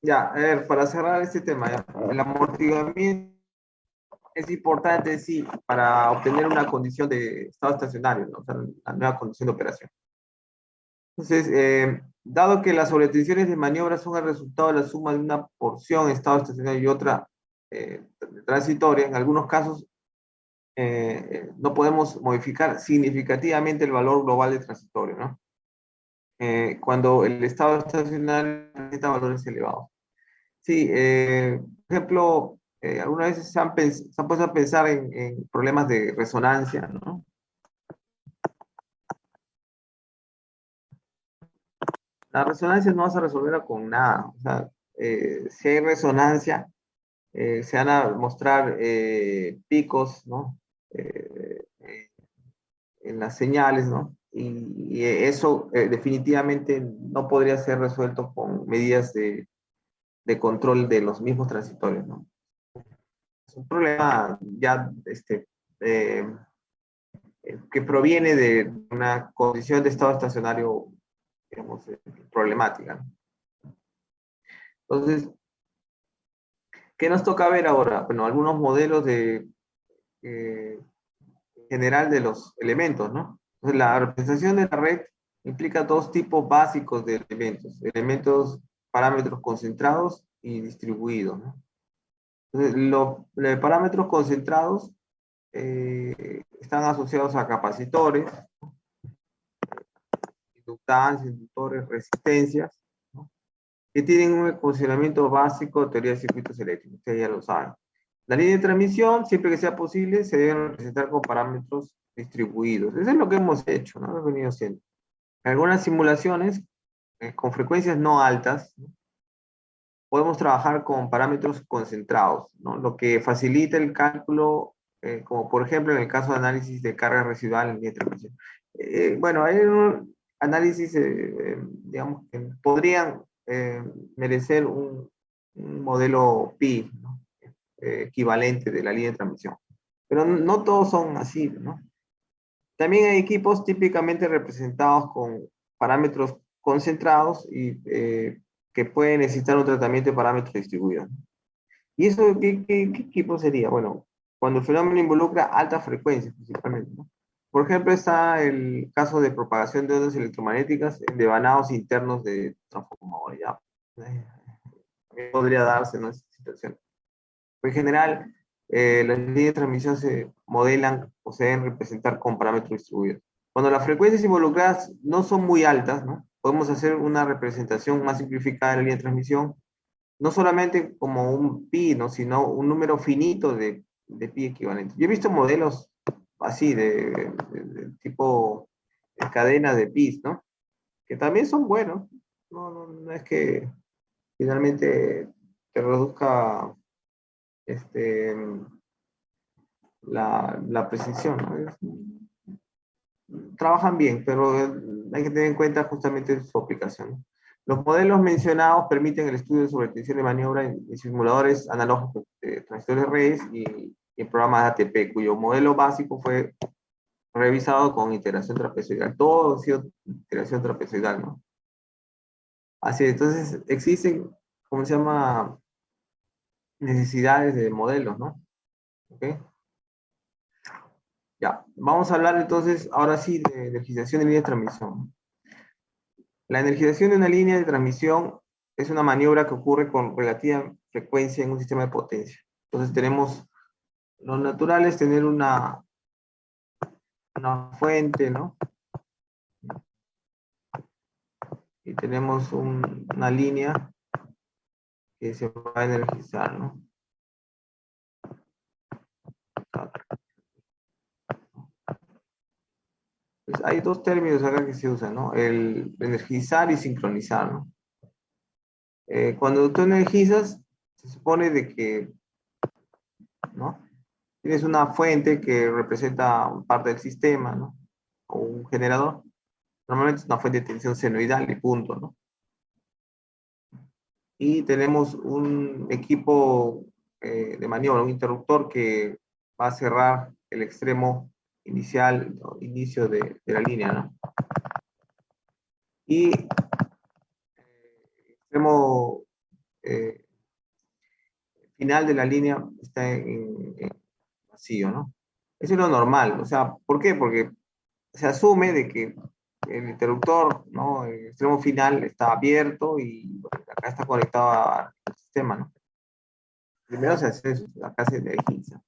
Ya, a ver, para cerrar este tema, ya, el amortiguamiento es importante, sí, para obtener una condición de estado estacionario, ¿no? O sea, una nueva condición de operación. Entonces, dado que las sobretensiones de maniobra son el resultado de la suma de una porción estado estacionario y otra transitoria, en algunos casos no podemos modificar significativamente el valor global de transitorio, ¿no? Cuando el estado estacionario presenta valores elevados. Sí, por ejemplo, algunas veces se han puesto a pensar en problemas de resonancia, ¿no? La resonancia no vas a resolverla con nada. O sea, si hay resonancia, se van a mostrar picos, ¿no? En las señales, ¿no? Y eso definitivamente no podría ser resuelto con medidas de control de los mismos transitorios, ¿no? Es un problema ya eh, que proviene de una condición de estado estacionario, digamos, problemática, ¿no? Entonces, ¿qué nos toca ver ahora? Bueno, algunos modelos de eh, general de los elementos, ¿no? Entonces, la representación de la red implica dos tipos básicos de elementos, parámetros concentrados y distribuidos, ¿no? Entonces, los parámetros concentrados están asociados a capacitores, inductancias, inductores, resistencias, ¿no? Que tienen un funcionamiento básico de teoría de circuitos eléctricos, ustedes ya lo saben. La línea de transmisión, siempre que sea posible, se deben representar con parámetros distribuidos. Eso es lo que hemos hecho, ¿no? Lo hemos venido haciendo. En algunas simulaciones, con frecuencias no altas, ¿no? Podemos trabajar con parámetros concentrados, ¿no? Lo que facilita el cálculo, como por ejemplo en el caso de análisis de carga residual en línea de transmisión. Bueno, hay un análisis, digamos, que podrían merecer un modelo pi, ¿no? Equivalente de la línea de transmisión. Pero no todos son así, ¿no? También hay equipos típicamente representados con parámetros concentrados y que pueden necesitar un tratamiento de parámetros distribuidos. ¿Y eso qué equipo sería? Bueno, cuando el fenómeno involucra altas frecuencias principalmente, ¿no? Por ejemplo, está el caso de propagación de ondas electromagnéticas en devanados internos de transformadores. Ya podría darse, ¿no? Esa situación. En general, las líneas de transmisión se modelan o se deben representar con parámetros distribuidos. Cuando las frecuencias involucradas no son muy altas, ¿no? Podemos hacer una representación más simplificada de la línea de transmisión, no solamente como un pi, ¿no? Sino un número finito de pi equivalente. Yo he visto modelos así, de tipo de cadena de pi, ¿no? Que también son buenos. No es que finalmente te reduzca este, la precisión, ¿no? Trabajan bien, pero hay que tener en cuenta justamente su aplicación, ¿no? Los modelos mencionados permiten el estudio de sobretensión de maniobra en simuladores analógicos de transistores de redes y en programas de ATP, cuyo modelo básico fue revisado con integración trapezoidal. Todo ha sido integración trapezoidal, ¿no? Así, entonces existen, ¿cómo se llama? Necesidades de modelos, ¿no? ¿Ok? Ya, vamos a hablar entonces, ahora sí, de energización de línea de transmisión. La energización de una línea de transmisión es una maniobra que ocurre con relativa frecuencia en un sistema de potencia. Entonces tenemos, lo natural es tener una fuente, ¿no? Y tenemos una línea que se va a energizar, ¿no? Pues hay dos términos acá que se usan, ¿no? El energizar y sincronizar, ¿no? Cuando tú energizas, se supone de que, ¿no? Tienes una fuente que representa parte del sistema, ¿no? O un generador. Normalmente es una fuente de tensión senoidal y punto, ¿no? Y tenemos un equipo de maniobra, un interruptor que va a cerrar el extremo inicial, ¿no? Inicio de la línea, ¿no? Y el extremo final de la línea está en vacío, ¿no? Eso es lo normal. O sea, ¿por qué? Porque se asume de que el interruptor, ¿no? El extremo final está abierto y bueno, acá está conectado al sistema, ¿no? Primero se hace eso, acá se energiza.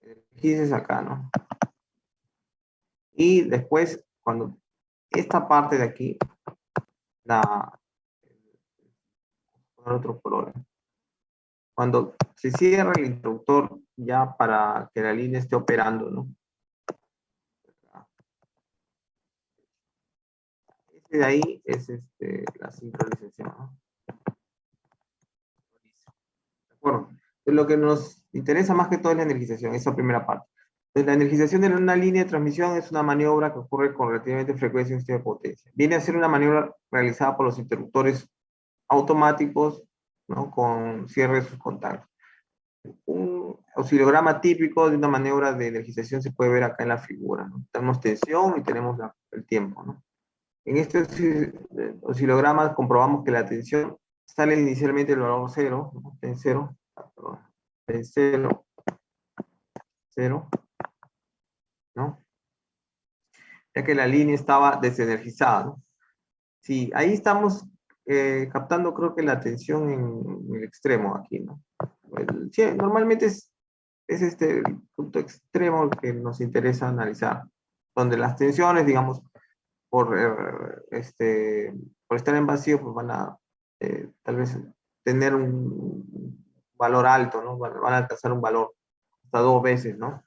Energiza es acá, ¿no? Y después, cuando esta parte de aquí, poner otro color. Cuando se cierra el interruptor ya para que la línea esté operando, ¿no? Este de ahí es la sincronización, ¿no? ¿De acuerdo? Entonces, lo que nos interesa más que todo es la energización, esa primera parte. Entonces, la energización de una línea de transmisión es una maniobra que ocurre con relativamente frecuencia en un sistema de potencia. Viene a ser una maniobra realizada por los interruptores automáticos, ¿no? Con cierre de sus contactos. Un oscilograma típico de una maniobra de energización se puede ver acá en la figura, ¿no? Tenemos tensión y tenemos el tiempo, ¿no? En este oscilograma comprobamos que la tensión sale inicialmente del valor 0, ¿no? En 0, perdón, en 0, 0, ¿no? Ya que la línea estaba desenergizada, ¿no? Sí, ahí estamos captando creo que la tensión en el extremo aquí, ¿no? Sí, normalmente es este el punto extremo que nos interesa analizar, donde las tensiones, digamos, por, por estar en vacío, pues van a tal vez tener un valor alto, ¿no? Van a alcanzar un valor hasta 2 veces, ¿no?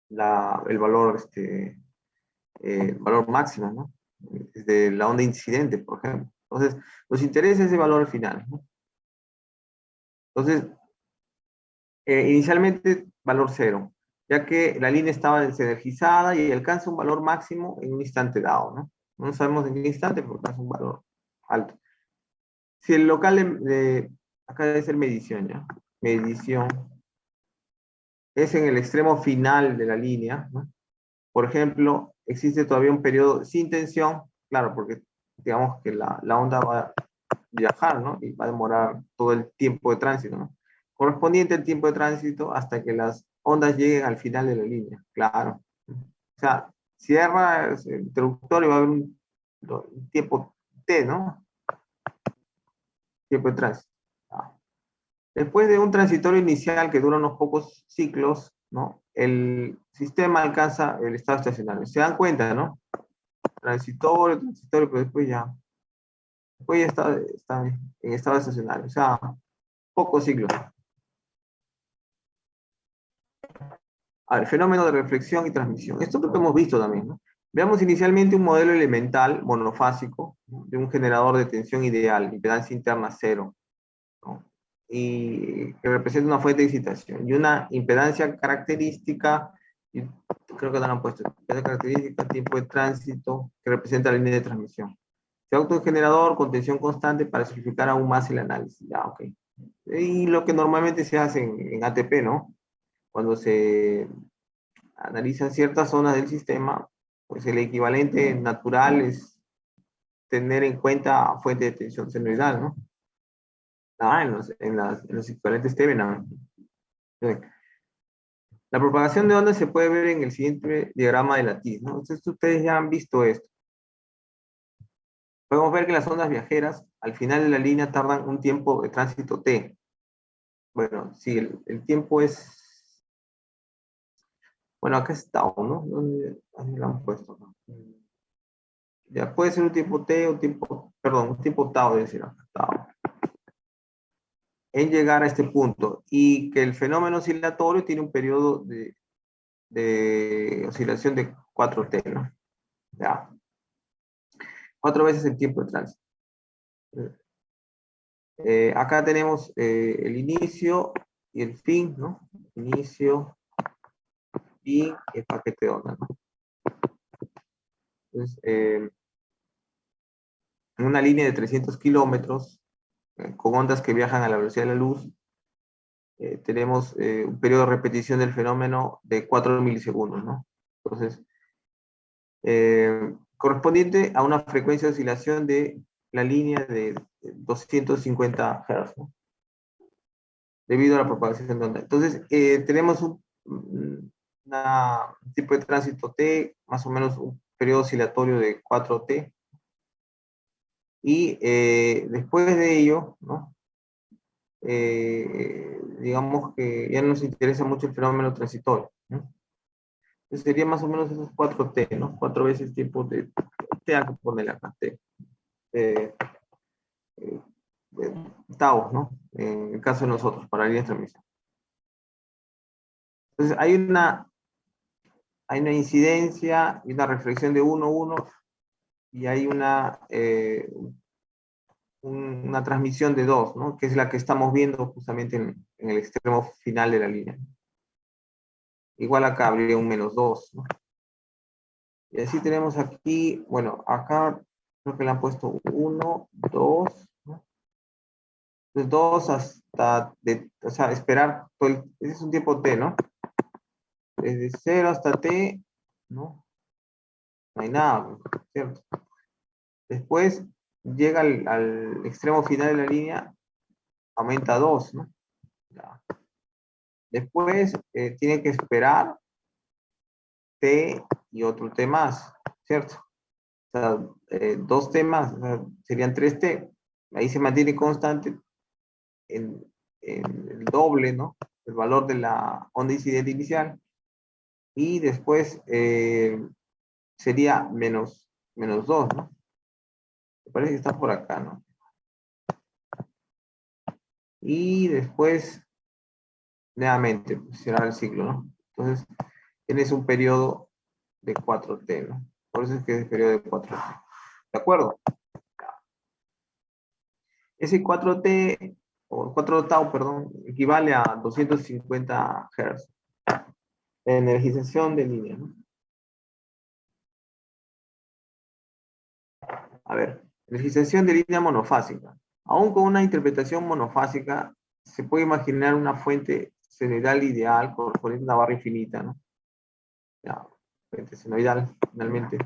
El valor máximo, ¿no? De la onda incidente, por ejemplo. Entonces, nos interesa ese valor final, ¿no? Entonces, inicialmente valor 0, ya que la línea estaba desenergizada y alcanza un valor máximo en un instante dado, ¿no? No sabemos en qué instante, porque alcanza un valor alto. Si el local acá debe ser medición, ¿ya? Medición es en el extremo final de la línea, ¿no? Por ejemplo, existe todavía un periodo sin tensión, claro, porque digamos que la onda va a viajar, ¿no? Y va a demorar todo el tiempo de tránsito, ¿no? Correspondiente al tiempo de tránsito hasta que las ondas lleguen al final de la línea, claro. O sea, cierra el interruptor y va a haber un tiempo T, ¿no? Tiempo de tránsito. Después de un transitorio inicial que dura unos pocos ciclos, ¿no? El sistema alcanza el estado estacionario. ¿Se dan cuenta, no? Transitorio, pero después ya está en estado estacionario. O sea, pocos ciclos. A ver, fenómeno de reflexión y transmisión. Esto es lo que hemos visto también, ¿no? Veamos inicialmente un modelo elemental monofásico, ¿no? De un generador de tensión ideal, impedancia interna 0, ¿no? Y que representa una fuente de excitación. Y una impedancia característica, y creo que no lo han puesto, impedancia característica, tiempo de tránsito, que representa la línea de transmisión. Se autogenerador con tensión constante para simplificar aún más el análisis. Ya, ok. Y lo que normalmente se hace en ATP, ¿no? Cuando se analizan ciertas zonas del sistema, pues el equivalente natural es tener en cuenta fuente de tensión senoidal, ¿no? En los equivalentes Thevenin. La propagación de ondas se puede ver en el siguiente diagrama de Lattice, ¿no? Entonces ustedes ya han visto esto. Podemos ver que las ondas viajeras al final de la línea tardan un tiempo de tránsito T. Bueno, sí, el tiempo es... Bueno, acá está, ¿no? ¿Dónde lo han puesto? Ya puede ser un tiempo T o tiempo, perdón, un tiempo tau, debe decir, tau, en llegar a este punto, y que el fenómeno oscilatorio tiene un periodo de oscilación de 4T, ¿no? Ya. 4 veces el tiempo de tránsito. Acá tenemos el inicio y el fin, ¿no? Inicio, fin, el paquete de onda, ¿no? Entonces, en una línea de 300 kilómetros, con ondas que viajan a la velocidad de la luz, tenemos un periodo de repetición del fenómeno de 4 milisegundos, ¿no? Entonces, correspondiente a una frecuencia de oscilación de la línea de 250 Hz, ¿no? Debido a la propagación de onda. Entonces, tenemos un tipo de tránsito T, más o menos un periodo oscilatorio de 4T, y después de ello, ¿no? Digamos que ya nos interesa mucho el fenómeno transitorio, ¿no? Entonces sería más o menos esos 4T, ¿no? 4 veces tiempo de T, hay que ponerle acá, T. Eh, eh, Tau, ¿no? En el caso de nosotros, para líneas de transmisión. Entonces hay una incidencia y una reflexión de 1, 1, y hay una transmisión de 2, ¿no? Que es la que estamos viendo justamente en el extremo final de la línea. Igual acá habría un -2, ¿no? Y así tenemos aquí, bueno, acá creo que le han puesto 1, 2, ¿no? Entonces 2 hasta, o sea, esperar, ese es un tiempo T, ¿no? Desde 0 hasta T, ¿no? No hay nada, ¿cierto? Después llega al extremo final de la línea, aumenta 2, ¿no? Ya. Después tiene que esperar T y otro T más, ¿cierto? O sea, 2T más, o sea, serían 3T. Ahí se mantiene constante en el doble, ¿no? El valor de la onda incidente inicial. Y después sería menos 2, ¿no? Me parece que está por acá, ¿no? Y después, nuevamente, pues, será el ciclo, ¿no? Entonces, tienes un periodo de 4T, ¿no? Por eso es que es el periodo de 4T. ¿De acuerdo? Ese 4T, o 4 tau, perdón, equivale a 250 Hz. Energización de línea, ¿no? A ver, energización de línea monofásica. Aún con una interpretación monofásica, se puede imaginar una fuente senoidal ideal correspondiente a una barra infinita, ¿no? La fuente senoidal, finalmente.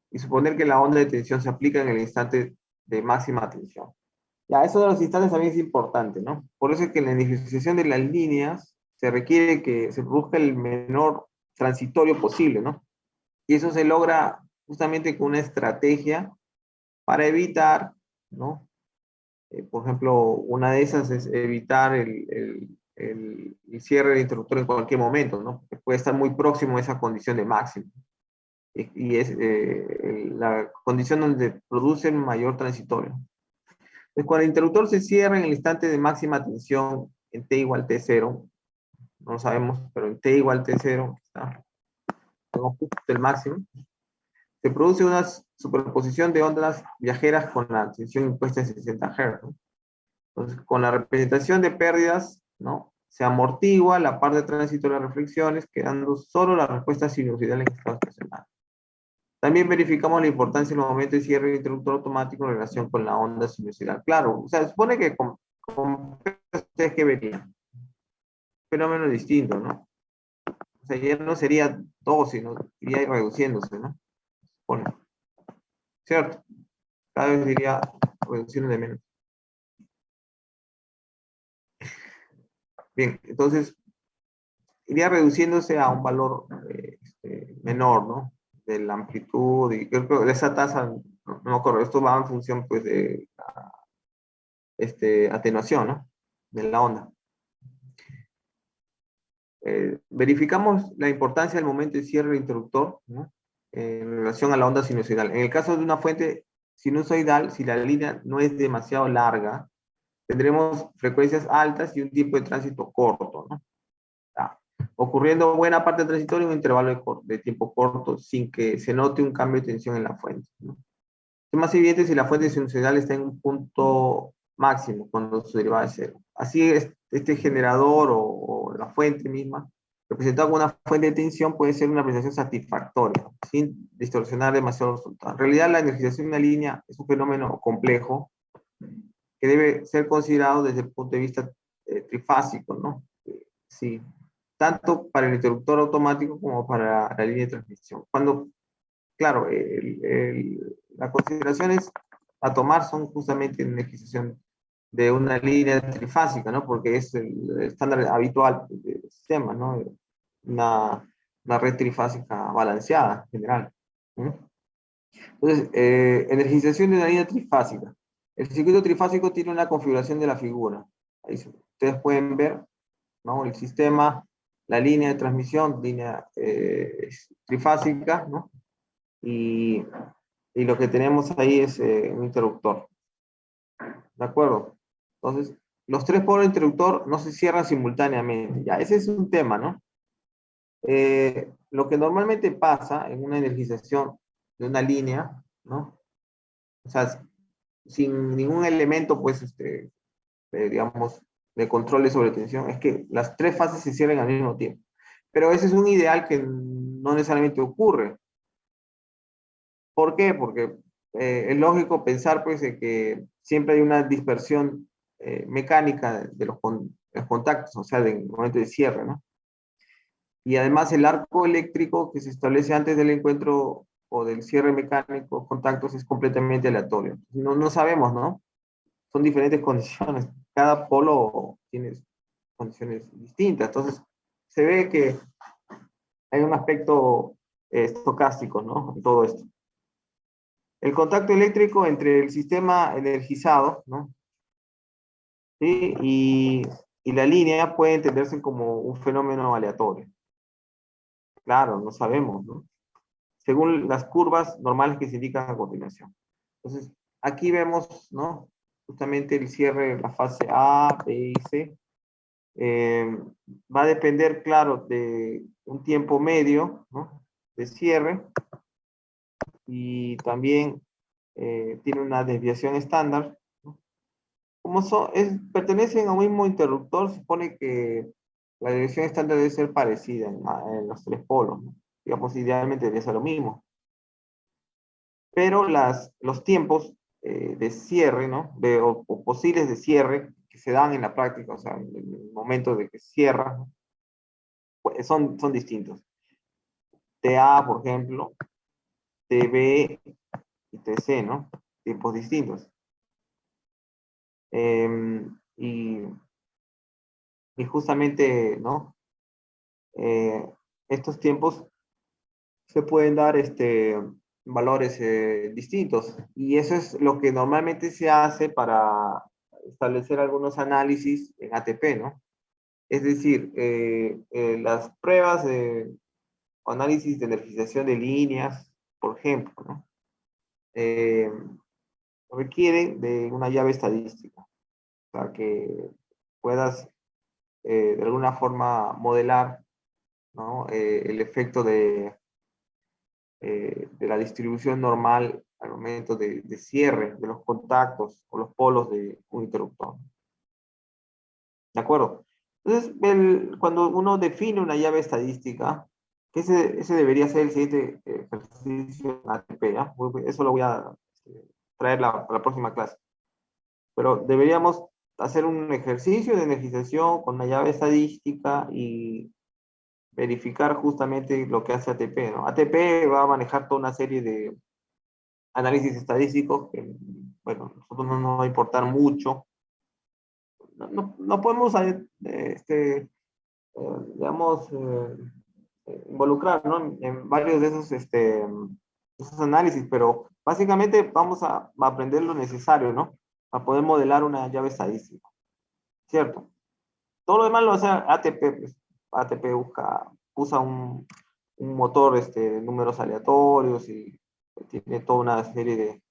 Y suponer que la onda de tensión se aplica en el instante de máxima tensión. Ya, eso de los instantes también es importante, ¿no? Por eso es que en la energización de las líneas se requiere que se produzca el menor transitorio posible, ¿no? Y eso se logra justamente con una estrategia para evitar, ¿no? Por ejemplo, una de esas es evitar el cierre del interruptor en cualquier momento, ¿no? Porque puede estar muy próximo a esa condición de máximo. Y es la condición donde produce el mayor transitorio. Entonces, cuando el interruptor se cierra en el instante de máxima tensión en T igual T0, no lo sabemos, pero en T igual T0, ¿está? Tengo justo el máximo, se produce una superposición de ondas viajeras con la tensión impuesta en 60 Hz, ¿no? Entonces, con la representación de pérdidas, ¿no? Se amortigua la parte de tránsito de las reflexiones, quedando solo la respuesta sinusoidal en estado estacionario. También verificamos la importancia del momento de cierre del interruptor automático en relación con la onda sinusoidal. Claro, o sea, se supone que con ustedes que verían, fenómeno distinto, ¿no? O sea, ya no sería 2, sino iría reduciéndose, ¿no? Bueno, ¿cierto? Cada vez iría reduciendo de menos. Bien, entonces iría reduciéndose a un valor menor, ¿no? De la amplitud, y creo que de esa tasa, no me acuerdo, esto va en función, pues, de atenuación, ¿no? De la onda. Verificamos la importancia del momento de cierre del interruptor, ¿no? En relación a la onda sinusoidal. En el caso de una fuente sinusoidal, si la línea no es demasiado larga, tendremos frecuencias altas y un tiempo de tránsito corto, ¿no? Ocurriendo buena parte del transitorio en un intervalo de tiempo corto sin que se note un cambio de tensión en la fuente, ¿no? Es más evidente si la fuente sinusoidal está en un punto máximo cuando su derivada es cero. Así es, este generador o la fuente misma, representado con una fuente de tensión, puede ser una presentación satisfactoria, sin distorsionar demasiado el resultado. En realidad, la energización de una línea es un fenómeno complejo que debe ser considerado desde el punto de vista trifásico, ¿no? Sí, tanto para el interruptor automático como para la línea de transmisión. Cuando, claro, la consideración es a tomar son justamente energización de una línea trifásica, ¿no? Porque es el estándar habitual del sistema, ¿no? Una red trifásica balanceada en general. ¿Mm? Entonces, energización de una línea trifásica. El circuito trifásico tiene una configuración de la figura. Ahí ustedes pueden ver, ¿no? El sistema, la línea de transmisión, línea trifásica, ¿no? Y lo que tenemos ahí es un interruptor. ¿De acuerdo? Entonces, los tres polos de interruptor no se cierran simultáneamente. Ya, ese es un tema, ¿no? Lo que normalmente pasa en una energización de una línea, ¿no? O sea, sin ningún elemento, pues, digamos, de control de sobretensión, es que las tres fases se cierren al mismo tiempo. Pero ese es un ideal que no necesariamente ocurre. ¿Por qué? Porque es lógico pensar, pues, de que siempre hay una dispersión mecánica de los contactos, o sea, del momento de cierre, ¿no? Y además el arco eléctrico que se establece antes del encuentro o del cierre mecánico, contactos, es completamente aleatorio. No sabemos, ¿no? Son diferentes condiciones. Cada polo tiene condiciones distintas. Entonces, se ve que hay un aspecto estocástico, ¿no? En todo esto. El contacto eléctrico entre el sistema energizado, ¿no? ¿Sí? Y la línea puede entenderse como un fenómeno aleatorio. Claro, no sabemos, ¿no? Según las curvas normales que se indican a continuación. Entonces, aquí vemos, ¿no? Justamente el cierre de la fase A, B y C. Va a depender, claro, de un tiempo medio, ¿no? De cierre, y también tiene una desviación estándar, ¿no? Como pertenecen a un mismo interruptor, se supone que la desviación estándar debe ser parecida en los tres polos, ¿no? Digamos, idealmente debería ser lo mismo. Pero los tiempos de cierre, ¿no? O posibles de cierre que se dan en la práctica, o sea, en el momento de que cierra, ¿no? Pues son distintos. TA, por ejemplo, TB y TC, ¿no? Tiempos distintos. Y, y justamente, ¿no? Estos tiempos se pueden dar valores distintos. Y eso es lo que normalmente se hace para establecer algunos análisis en ATP, ¿no? Es decir, las pruebas de análisis de energización de líneas, por ejemplo, ¿no? Requieren de una llave estadística, para que puedas de alguna forma modelar, ¿no? El efecto de la distribución normal al momento de cierre de los contactos o los polos de un interruptor. ¿De acuerdo? Entonces, cuando uno define una llave estadística, que ese debería ser el siguiente ejercicio en ATP, ¿ya? Eso lo voy a traer para la próxima clase. Pero deberíamos hacer un ejercicio de energización con una llave estadística y verificar justamente lo que hace ATP, ¿no? ATP va a manejar toda una serie de análisis estadísticos que, bueno, a nosotros no nos va a importar mucho. No podemos, digamos, involucrar, ¿no? En varios de esos análisis, pero básicamente vamos a aprender lo necesario, ¿no? Para poder modelar una llave estadística, ¿cierto? Todo lo demás lo hace ATP, pues. ATP usa un motor de números aleatorios y tiene toda una serie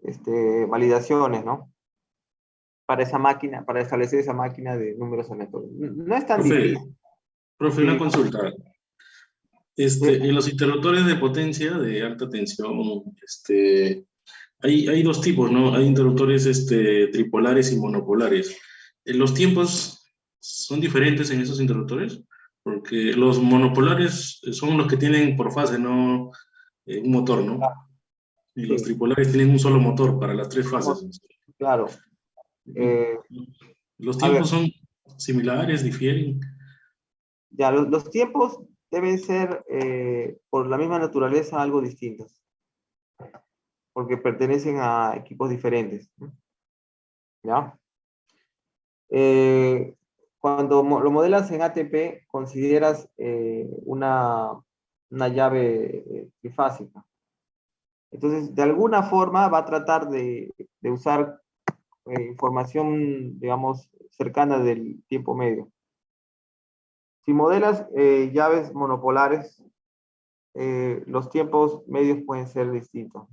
de validaciones, ¿no? Para esa máquina, para establecer esa máquina de números aleatorios. No es tan Profe, difícil. profe, una Sí, consulta. En los interruptores de potencia de alta tensión, hay dos tipos, ¿no? Hay interruptores tripolares y monopolares. ¿Los tiempos son diferentes en esos interruptores? Porque los monopolares son los que tienen por fase, ¿no? Un motor, ¿no? Y los sí, tripolares tienen un solo motor para las tres fases. claro. Eh, ¿Los a ver, tiempos son similares, difieren? ya los tiempos deben ser, por la misma naturaleza, algo distintos. porque pertenecen a equipos diferentes, ¿no? ¿Ya? Cuando lo modelas en ATP, consideras una llave trifásica. Entonces, de alguna forma va a tratar de usar información, digamos, cercana del tiempo medio. Si modelas llaves monopolares, los tiempos medios pueden ser distintos.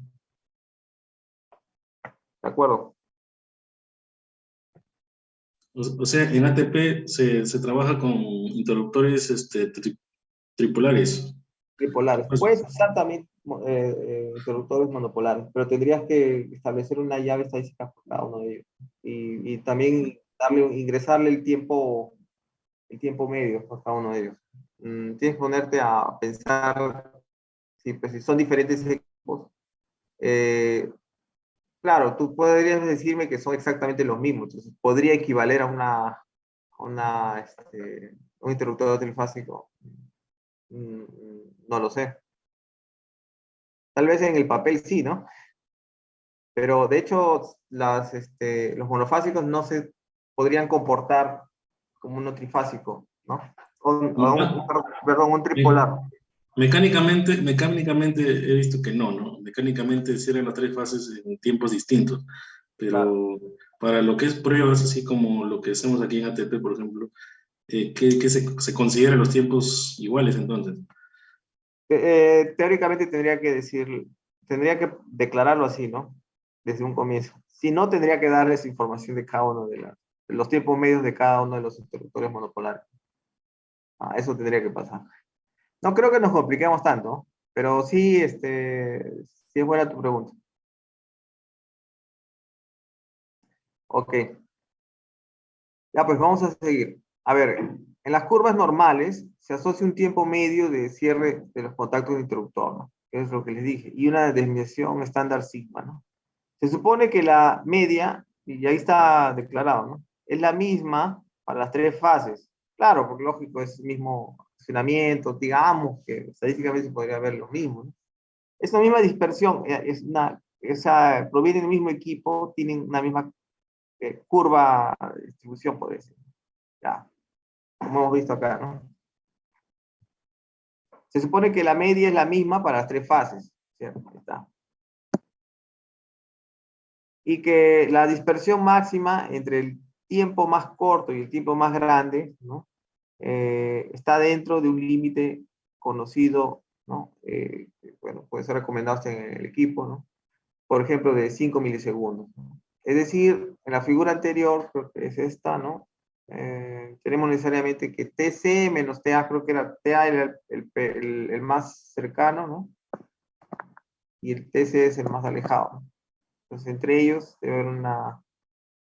¿De acuerdo? O sea, en ATP se trabaja con interruptores tripolares. Tripolares. Pues, Puedes usar también interruptores monopolares, pero tendrías que establecer una llave estadística por cada uno de ellos. Y también ingresarle el tiempo medio por cada uno de ellos. Tienes que ponerte a pensar pues, si son diferentes equipos. Claro, tú podrías decirme que son exactamente los mismos, entonces podría equivaler a un interruptor trifásico. No lo sé. Tal vez en el papel sí, ¿no? Pero de hecho, los monofásicos no se podrían comportar como un trifásico, ¿no? Perdón, un tripolar. mecánicamente he visto que no, ¿no? Mecánicamente cierran las tres fases en tiempos distintos, Claro. pero para lo que es pruebas, así como lo que hacemos aquí en ATP, por ejemplo, ¿qué se consideran los tiempos iguales entonces? Teóricamente tendría que declararlo así, ¿no? Desde un comienzo. Si no, tendría que darles información de cada uno de los tiempos medios de cada uno de los interruptores monopolares. Eso tendría que pasar. No creo que nos compliquemos tanto, ¿no? Pero sí, sí es buena tu pregunta. Ok. Ya, pues vamos a seguir. A ver, en las curvas normales se asocia un tiempo medio de cierre de los contactos de interruptor, ¿no? Es lo que les dije, y una desviación estándar sigma, ¿no? Se supone que la media, y ahí está declarado, ¿no? Es la misma para las tres fases. Claro, porque lógico, es el mismo funcionamiento, digamos que estadísticamente se podría ver lo mismo, ¿no? Es la misma dispersión, provienen del mismo equipo, tienen una misma curva de distribución, por decir. Ya, como hemos visto acá, ¿no? Se supone que la media es la misma para las tres fases, ¿cierto? Ahí está. Y que la dispersión máxima entre el tiempo más corto y el tiempo más grande, ¿no? Está dentro de un límite conocido, ¿no? Bueno, puede ser recomendado en el equipo, ¿no? Por ejemplo, de 5 milisegundos, ¿no? Es decir, en la figura anterior, creo que es esta, ¿no? Tenemos necesariamente que TC menos TA, creo que era TA era el más cercano, ¿no? Y el TC es el más alejado, ¿no? Entonces, entre ellos debe haber un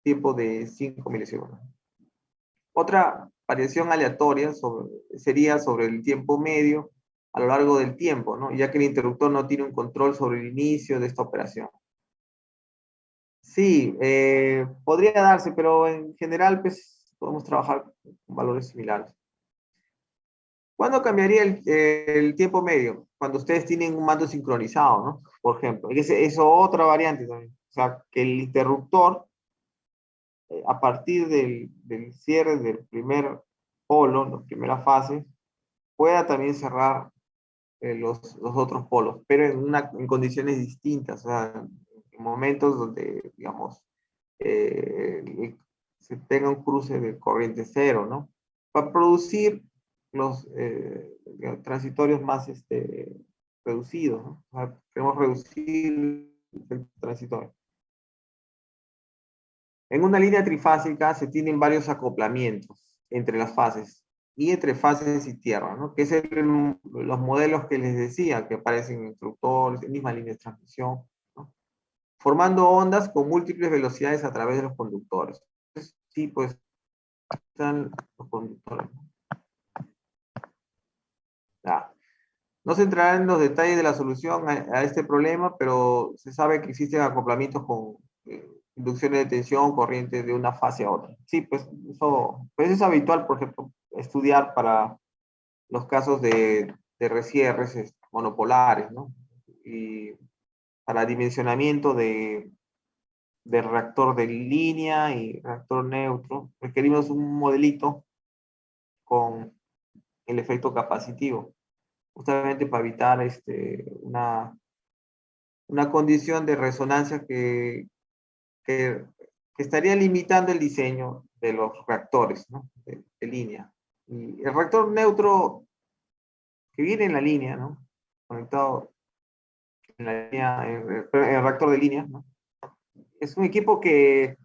tiempo de 5 milisegundos. Otra variación aleatoria sería sobre el tiempo medio a lo largo del tiempo, ¿no? Ya que el interruptor no tiene un control sobre el inicio de esta operación. Sí, podría darse, pero en general pues, podemos trabajar con valores similares. ¿Cuándo cambiaría el tiempo medio? Cuando ustedes tienen un mando sincronizado, ¿no? Por ejemplo. Es otra variante también. O sea, que el interruptor, a partir del cierre del primer polo, la primera fase, pueda también cerrar los otros polos, pero en condiciones distintas, o sea, en momentos donde, digamos, se tenga un cruce de corriente cero, ¿no? Para producir los transitorios más reducidos, ¿no? O sea, queremos reducir el transitorio. En una línea trifásica se tienen varios acoplamientos entre las fases y entre fases y tierra, ¿no? Que es los modelos que les decía, que aparecen en instructores, en misma línea de transmisión, ¿no? Formando ondas con múltiples velocidades a través de los conductores. Entonces, sí, pues, están los conductores, ¿no? Ya. No se entrará en los detalles de la solución a este problema, pero se sabe que existen acoplamientos con inducciones de tensión, corriente de una fase a otra. Sí, pues eso pues es habitual, por ejemplo, estudiar para los casos de resierres monopolares, ¿no? Y para dimensionamiento de reactor de línea y reactor neutro, requerimos un modelito con el efecto capacitivo, justamente para evitar una condición de resonancia que estaría limitando el diseño de los reactores, ¿no? de línea. Y el reactor neutro que viene en la línea, ¿no? Conectado en la línea, el reactor de línea, ¿no? Es un equipo que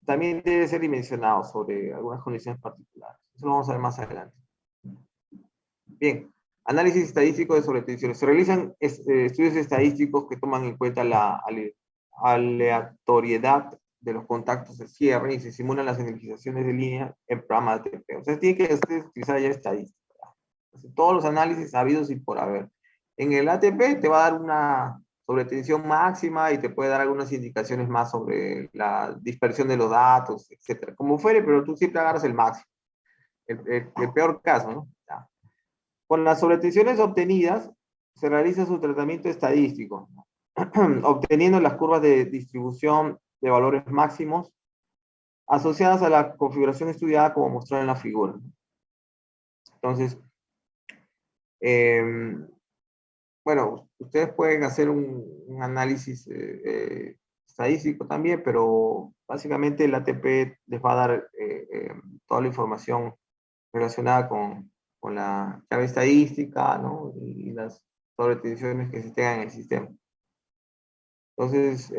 también debe ser dimensionado sobre algunas condiciones particulares. Eso lo vamos a ver más adelante. Bien, análisis estadístico de sobretensiones. Se realizan estudios estadísticos que toman en cuenta la aleatoriedad de los contactos de cierre y se simulan las energizaciones de línea en programas de ATP. O sea, tiene que utilizar ya estadística. Todos los análisis habidos y por haber. En el ATP te va a dar una sobretensión máxima y te puede dar algunas indicaciones más sobre la dispersión de los datos, etcétera. Como fuere, pero tú siempre agarras el máximo. El peor caso, ¿no? Ya. Con las sobretensiones obtenidas, se realiza su tratamiento estadístico, ¿no? Obteniendo las curvas de distribución de valores máximos asociadas a la configuración estudiada como mostrado en la figura. Entonces, bueno, ustedes pueden hacer un análisis estadístico también, pero básicamente el ATP les va a dar toda la información relacionada con la clave estadística, ¿no? Y las sobretensiones que se tengan en el sistema. Entonces,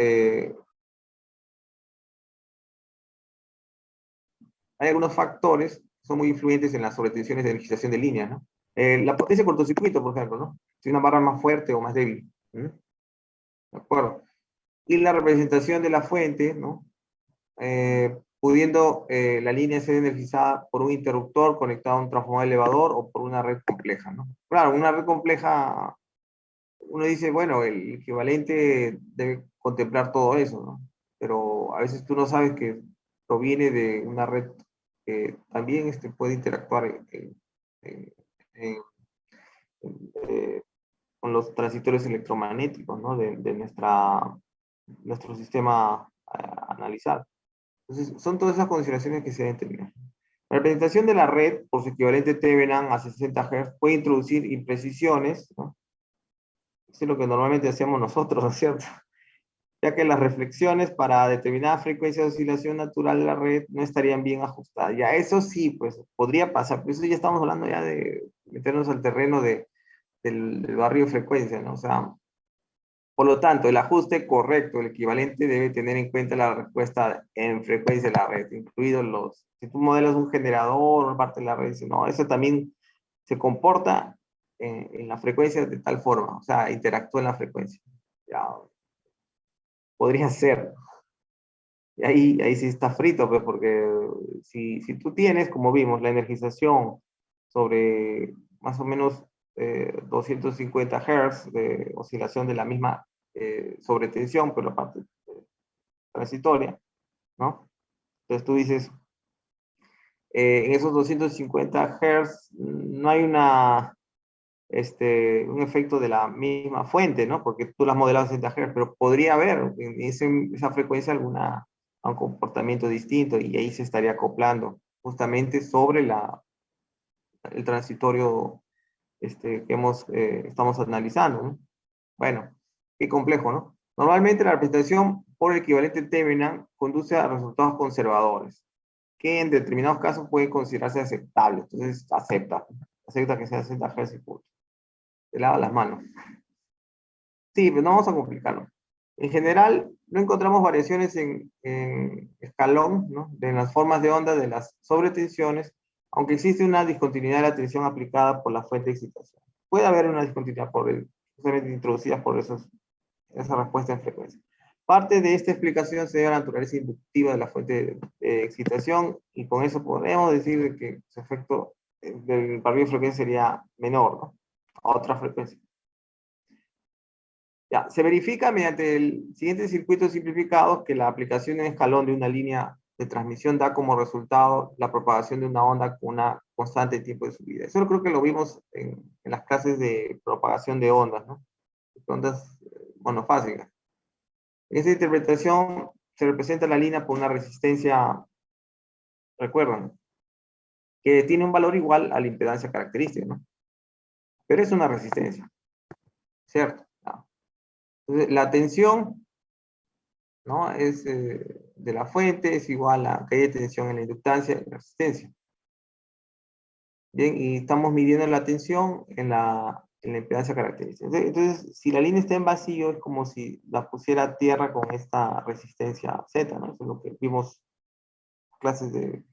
hay algunos factores que son muy influyentes en las sobretensiones de energización de líneas, ¿no? La potencia de cortocircuito, por ejemplo, ¿no? Si una barra más fuerte o más débil. ¿De acuerdo? Y la representación de la fuente, ¿no? Pudiendo la línea ser energizada por un interruptor conectado a un transformador elevador o por una red compleja, ¿no? Claro, una red compleja, uno dice, bueno, el equivalente debe contemplar todo eso, ¿no? Pero a veces tú no sabes que proviene de una red que también puede interactuar eh, con los transitorios electromagnéticos, ¿no? de nuestro sistema a analizar. Entonces, son todas esas consideraciones que se deben tener. La representación de la red, por su equivalente Thevenin a 60 Hz, puede introducir imprecisiones, ¿no? Eso es lo que normalmente hacemos nosotros, ¿no es cierto? Ya que las reflexiones para determinada frecuencia de oscilación natural de la red no estarían bien ajustadas. Ya eso sí, pues podría pasar, pero eso ya estamos hablando ya de meternos al terreno del barrio de frecuencia, ¿no? O sea, por lo tanto, el ajuste correcto, el equivalente, debe tener en cuenta la respuesta en frecuencia de la red, incluidos si tú modelas un generador, una parte de la red, dice, no, eso también se comporta en la frecuencia de tal forma, o sea, interactúa en la frecuencia. Ya, podría ser. Y ahí sí está frito, pues, porque si tú tienes, como vimos, la energización sobre más o menos 250 Hz de oscilación de la misma sobretensión, pero la parte transitoria, ¿no? Entonces tú dices, en esos 250 Hz no hay un efecto de la misma fuente, ¿no? Porque tú las modelas a 60 Hz, pero podría haber en esa frecuencia un comportamiento distinto y ahí se estaría acoplando justamente sobre el transitorio que estamos analizando, ¿no? Bueno, qué complejo, ¿no? Normalmente la representación por el equivalente Thevenin conduce a resultados conservadores, que en determinados casos pueden considerarse aceptables. Entonces, acepta que sea 60 Hz y punto. Te lava las manos. Sí, pero no vamos a complicarlo. En general, no encontramos variaciones en escalón, ¿no? De las formas de onda de las sobretensiones, aunque existe una discontinuidad de la tensión aplicada por la fuente de excitación. Puede haber una discontinuidad justamente introducida por esa respuesta en frecuencia. Parte de esta explicación se debe a la naturaleza inductiva de la fuente de excitación y con eso podemos decir que su efecto del barrido de frecuencia sería menor, ¿no? A otra frecuencia. Ya, se verifica mediante el siguiente circuito simplificado que la aplicación en escalón de una línea de transmisión da como resultado la propagación de una onda con una constante tiempo de subida. Eso creo que lo vimos en las clases de propagación de ondas, ¿no? Ondas monofásica. En esta interpretación se representa la línea por una resistencia, recuerdan, que tiene un valor igual a la impedancia característica, ¿no? Pero es una resistencia, ¿cierto? No. Entonces, la tensión, ¿no? Es de la fuente es igual a que haya tensión en la inductancia y la resistencia. Bien, y estamos midiendo la tensión en la impedancia característica. Entonces, si la línea está en vacío, es como si la pusiera a tierra con esta resistencia Z, ¿no? Eso es lo que vimos en clases de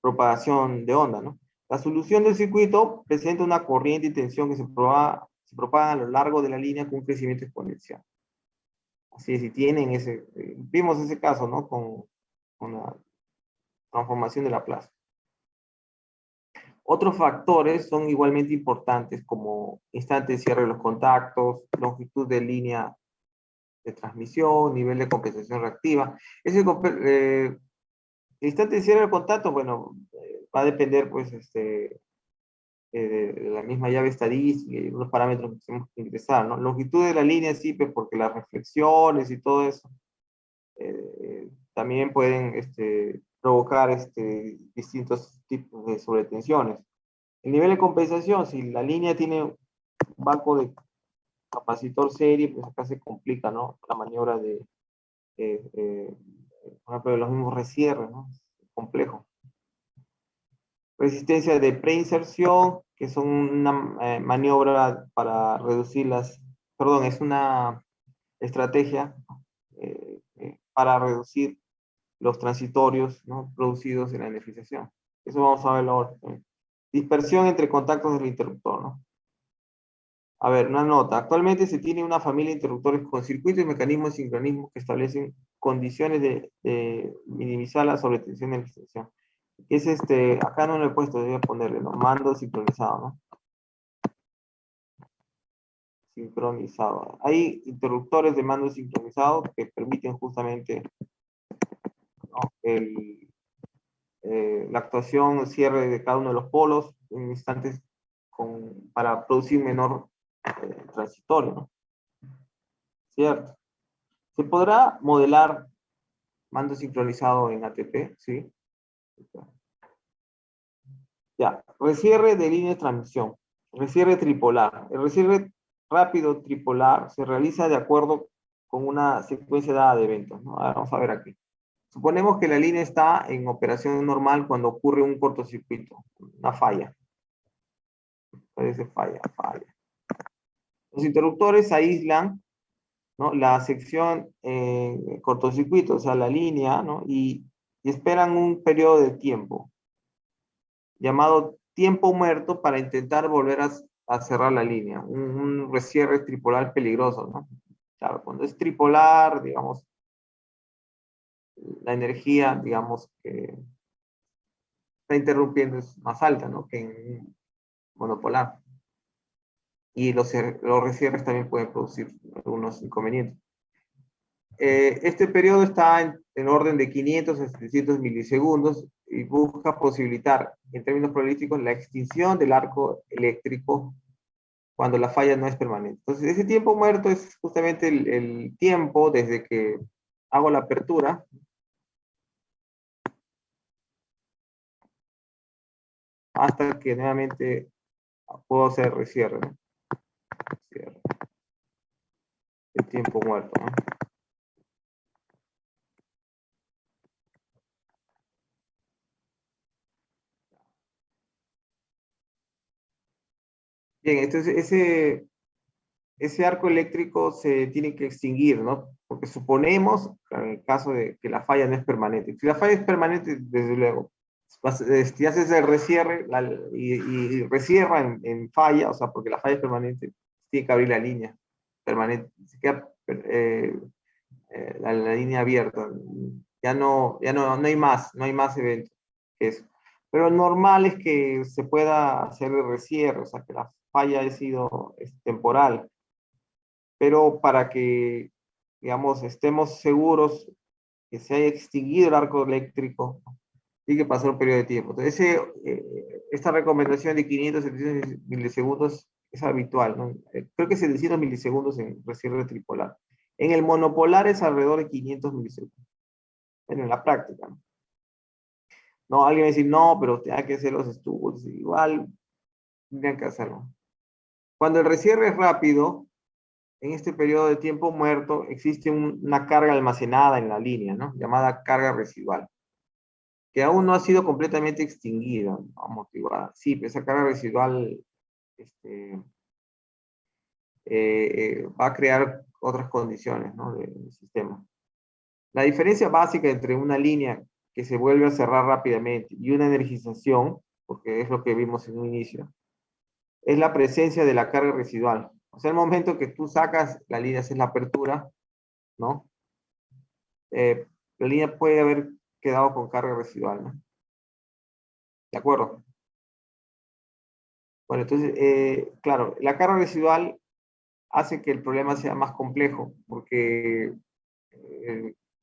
propagación de onda, ¿no? La solución del circuito presenta una corriente y tensión que se propaga a lo largo de la línea con un crecimiento exponencial. Así es, si tienen vimos ese caso, ¿no? Con la transformación de Laplace. Otros factores son igualmente importantes como instante de cierre de los contactos, longitud de línea de transmisión, nivel de compensación reactiva. El instante de cierre del contacto, bueno, va a depender pues de la misma llave estadística y unos parámetros que tenemos que ingresar, ¿no? Longitud de la línea sí, pues porque las reflexiones y todo eso también pueden provocar distintos tipos de sobretensiones. El nivel de compensación, si la línea tiene un banco de capacitor serie, pues acá se complica, ¿no? La maniobra por ejemplo, de los mismos resierres, ¿no? Es complejo. Resistencia de preinserción, que son una maniobra para reducir perdón, es una estrategia para reducir los transitorios, ¿no? Producidos en la ineficiación. Eso vamos a verlo ahora. Dispersión entre contactos del interruptor, ¿no? A ver, una nota. Actualmente se tiene una familia de interruptores con circuitos y mecanismos de sincronismo que establecen condiciones de minimizar la sobretensión de la extensión. Es acá no lo he puesto, debe ponerle, ¿no? Mando sincronizado, ¿no? Sincronizado. Hay interruptores de mando sincronizado que permiten justamente, ¿no? La actuación, cierre de cada uno de los polos en instantes para producir menor transitorio, ¿no? ¿Cierto? ¿Se podrá modelar mando sincronizado en ATP? Sí. Ya, recierre de línea de transmisión. Recierre tripolar. El recierre rápido tripolar se realiza de acuerdo con una secuencia dada de eventos, ¿no? Ahora vamos a ver aquí. Suponemos que la línea está en operación normal cuando ocurre un cortocircuito, una falla. Parece falla. Los interruptores aíslan, ¿no? La sección cortocircuito, o sea, la línea, ¿no? Y esperan un periodo de tiempo llamado tiempo muerto para intentar volver a cerrar la línea. Un recierre tripolar peligroso, ¿no? Claro, cuando es tripolar, digamos, la energía, digamos, que está interrumpiendo es más alta, ¿no? Que en monopolar. Y los recierres también pueden producir algunos inconvenientes. Este periodo está en orden de 500 a 700 milisegundos y busca posibilitar, en términos probabilísticos, la extinción del arco eléctrico cuando la falla no es permanente. Entonces, ese tiempo muerto es justamente el tiempo desde que hago la apertura hasta que nuevamente puedo hacer recierre, ¿no? Cierre. El tiempo muerto, ¿no? Bien, entonces ese arco eléctrico se tiene que extinguir, ¿no? Porque suponemos, en el caso de que la falla no es permanente. Si la falla es permanente, desde luego, si haces el recierre y recierra en falla, o sea, porque la falla es permanente, tiene que abrir la línea permanente. Se queda la línea abierta. No hay más eventos que eso. Pero normal es que se pueda hacer el recierre, o sea, que la falla haya sido temporal. Pero para que, digamos, estemos seguros que se haya extinguido el arco eléctrico, tiene que pasar un periodo de tiempo. Entonces, esta recomendación de 500, 700 milisegundos es habitual, ¿no? Creo que 700 milisegundos en recierre tripolar. En el monopolar es alrededor de 500 milisegundos. Bueno, en la práctica, ¿no? No, alguien va a decir, no, pero usted hay que hacer los estudios. Igual, tendrían que hacerlo. Cuando el recierre es rápido, en este periodo de tiempo muerto, existe una carga almacenada en la línea, ¿no? Llamada carga residual, que aún no ha sido completamente extinguida, ¿no? Amortiguada. Sí, pero esa carga residual va a crear otras condiciones, ¿no? Del sistema. La diferencia básica entre una línea que se vuelve a cerrar rápidamente y una energización, porque es lo que vimos en un inicio, es la presencia de la carga residual. O sea, el momento que tú sacas la línea, haces la apertura, ¿no? La línea puede haber quedado con carga residual, ¿no? ¿De acuerdo? Bueno, entonces, claro, la carga residual hace que el problema sea más complejo, porque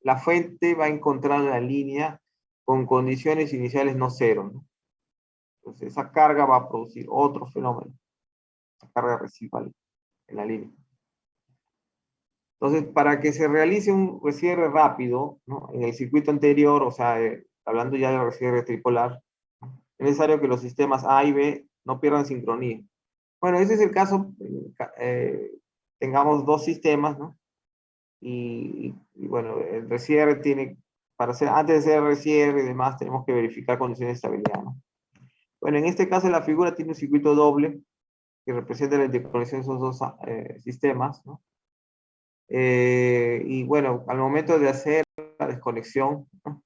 la fuente va a encontrar la línea con condiciones iniciales no cero, ¿no? Entonces, esa carga va a producir otro fenómeno, la carga residual en la línea. Entonces, para que se realice un recierre rápido, ¿no? En el circuito anterior, o sea, hablando ya del recierre tripolar, es necesario que los sistemas A y B no pierdan sincronía. Bueno, ese es el caso, tengamos dos sistemas, ¿no? Y bueno, el recierre tiene, antes de hacer el recierre y demás, tenemos que verificar condiciones de estabilidad, ¿no? Bueno, en este caso la figura tiene un circuito doble que representa la interconexión de esos dos sistemas, ¿no? Y bueno, al momento de hacer la desconexión, ¿no?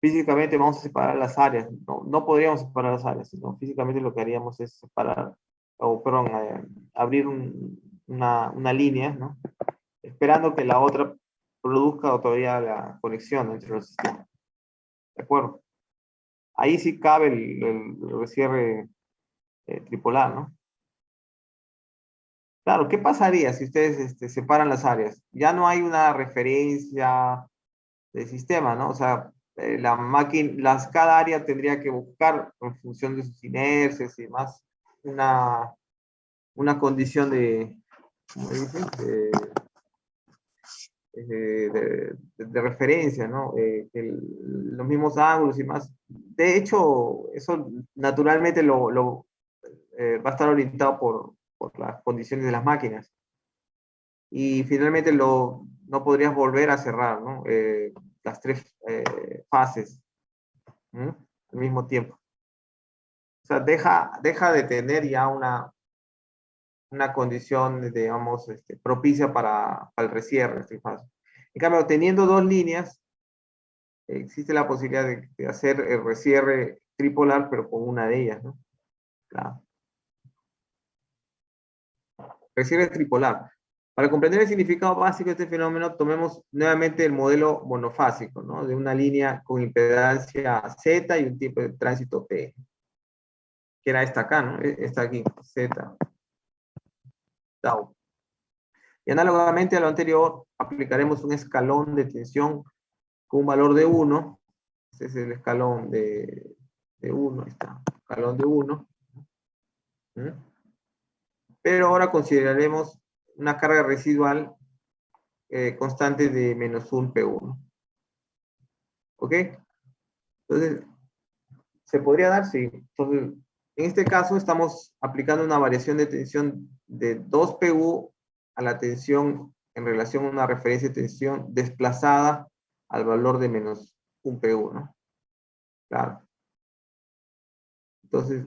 Físicamente vamos a separar las áreas, no podríamos separar las áreas, sino físicamente lo que haríamos es separar, o perdón, abrir una línea, ¿no? Esperando que la otra produzca todavía la conexión entre los sistemas. ¿De acuerdo? Ahí sí cabe el recierre tripolar, ¿no? Claro, ¿qué pasaría si ustedes separan las áreas? Ya no hay una referencia de sistema, ¿no? O sea, la máquina, cada área tendría que buscar, en función de sus inercias y demás, una condición de, ¿cómo dice? De referencia, ¿no? Los mismos ángulos y más. De hecho, eso naturalmente va a estar orientado por las condiciones de las máquinas. Y finalmente no podrías volver a cerrar, ¿no? Las tres fases, ¿no? Al mismo tiempo. O sea, deja de tener ya una condición, digamos, propicia para el recierre, este fase. En cambio, teniendo dos líneas, existe la posibilidad de hacer el recierre tripolar, pero con una de ellas, ¿no? Claro. Recierre tripolar. Para comprender el significado básico de este fenómeno, tomemos nuevamente el modelo monofásico, ¿no? De una línea con impedancia Z y un tipo de tránsito P, que era esta acá, ¿no? Esta aquí, Z, tau. Y análogamente a lo anterior, aplicaremos un escalón de tensión con un valor de 1. Este es el escalón de 1, ahí está, escalón de 1. ¿Mm? Pero ahora consideraremos una carga residual constante de menos 1 P1. ¿Ok? Entonces, ¿se podría dar? Sí. Entonces, en este caso estamos aplicando una variación de tensión de 2 PU a la tensión en relación a una referencia de tensión desplazada al valor de menos 1 PU, ¿no? Claro. Entonces,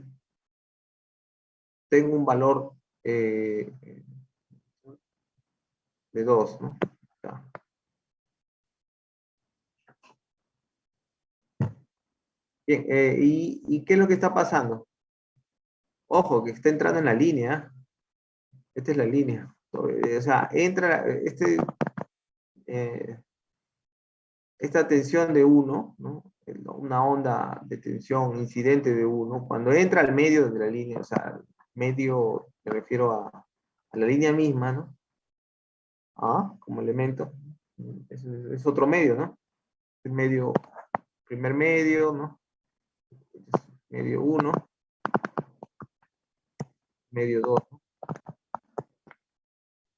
tengo un valor de 2, ¿no? Claro. Bien, ¿y qué es lo que está pasando? Ojo, que está entrando en la línea. Esta es la línea. O sea, entra esta tensión de 1, ¿no? Una onda de tensión incidente de 1, cuando entra al medio de la línea, o sea, medio, me refiero a la línea misma, ¿no? Como elemento. Es otro medio, ¿no? El medio, primer medio, ¿no? Medio 1, medio 2, ¿no?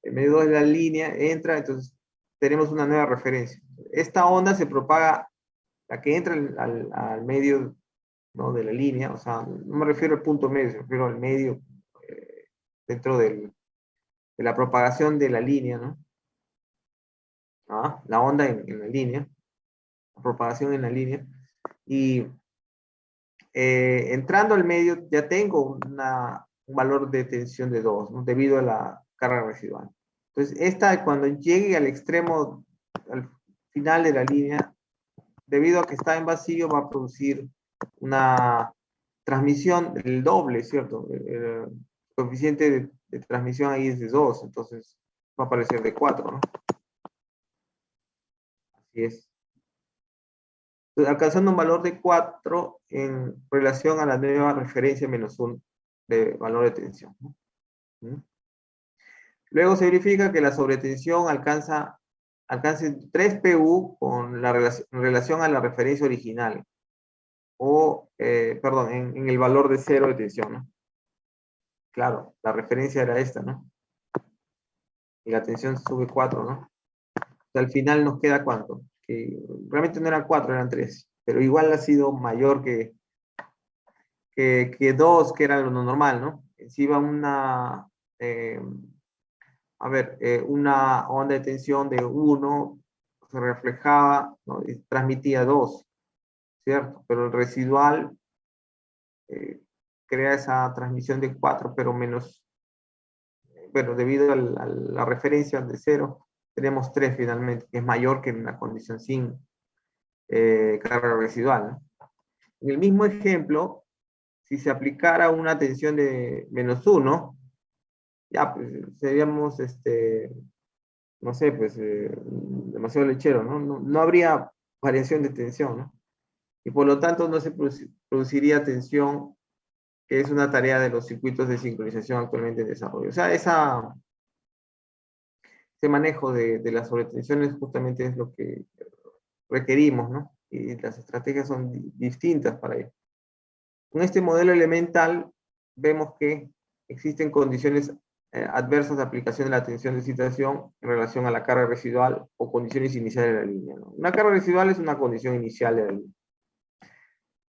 el medio 2 de la línea entra, entonces tenemos una nueva referencia. Esta onda se propaga, la que entra al medio, ¿no?, de la línea, o sea, no me refiero al punto medio, me refiero al medio dentro de la propagación de la línea, ¿no? La onda en la línea, la propagación en la línea, y entrando al medio ya tengo un valor de tensión de 2, ¿no?, debido a la carga residual. Entonces, esta cuando llegue al extremo, al final de la línea, debido a que está en vacío, va a producir una transmisión del doble, ¿cierto? El coeficiente de transmisión ahí es de 2, entonces va a aparecer de 4, ¿no? Así es. Entonces, alcanzando un valor de 4 en relación a la nueva referencia -1 de valor de tensión, ¿no? Luego se verifica que la sobretensión alcance 3 PU con la en relación a la referencia original, o, perdón, en el valor de 0 de tensión, ¿no? Claro, la referencia era esta, ¿no? Y la tensión sube 4, ¿no? O sea, al final nos queda ¿cuánto? Que realmente no eran 4, eran 3, pero igual ha sido mayor que 2, que era lo normal, ¿no? Si iba una, una onda de tensión de 1, se reflejaba, ¿no?, y transmitía 2, ¿cierto? Pero el residual crea esa transmisión de 4, pero menos, bueno, debido a la referencia de 0, tenemos 3 finalmente, que es mayor que en una condición sin carga residual, ¿no? En el mismo ejemplo, si se aplicara una tensión de -1, ya, pues, seríamos, no sé, pues, demasiado lechero, ¿no? No habría variación de tensión, ¿no? Y por lo tanto no se produciría tensión, que es una tarea de los circuitos de sincronización actualmente en desarrollo. O sea, ese manejo de las sobretensiones justamente es lo que requerimos, ¿no? Y las estrategias son distintas para ello. Con este modelo elemental vemos que existen condiciones adversas de aplicación de la tensión de excitación en relación a la carga residual o condiciones iniciales de la línea, ¿no? Una carga residual es una condición inicial de la línea.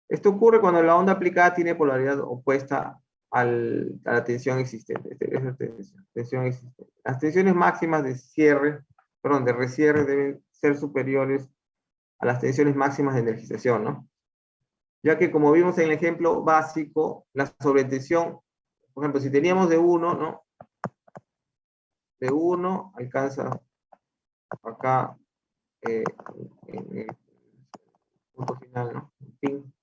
Esto ocurre cuando la onda aplicada tiene polaridad opuesta a la tensión existente. Tensión existente. Las tensiones máximas de cierre, perdón, de resierre deben ser superiores a las tensiones máximas de energización, ¿no? Ya que, como vimos en el ejemplo básico, la sobretensión, por ejemplo, si teníamos de 1, ¿no? De 1 alcanza acá en el punto final, ¿no? En fin,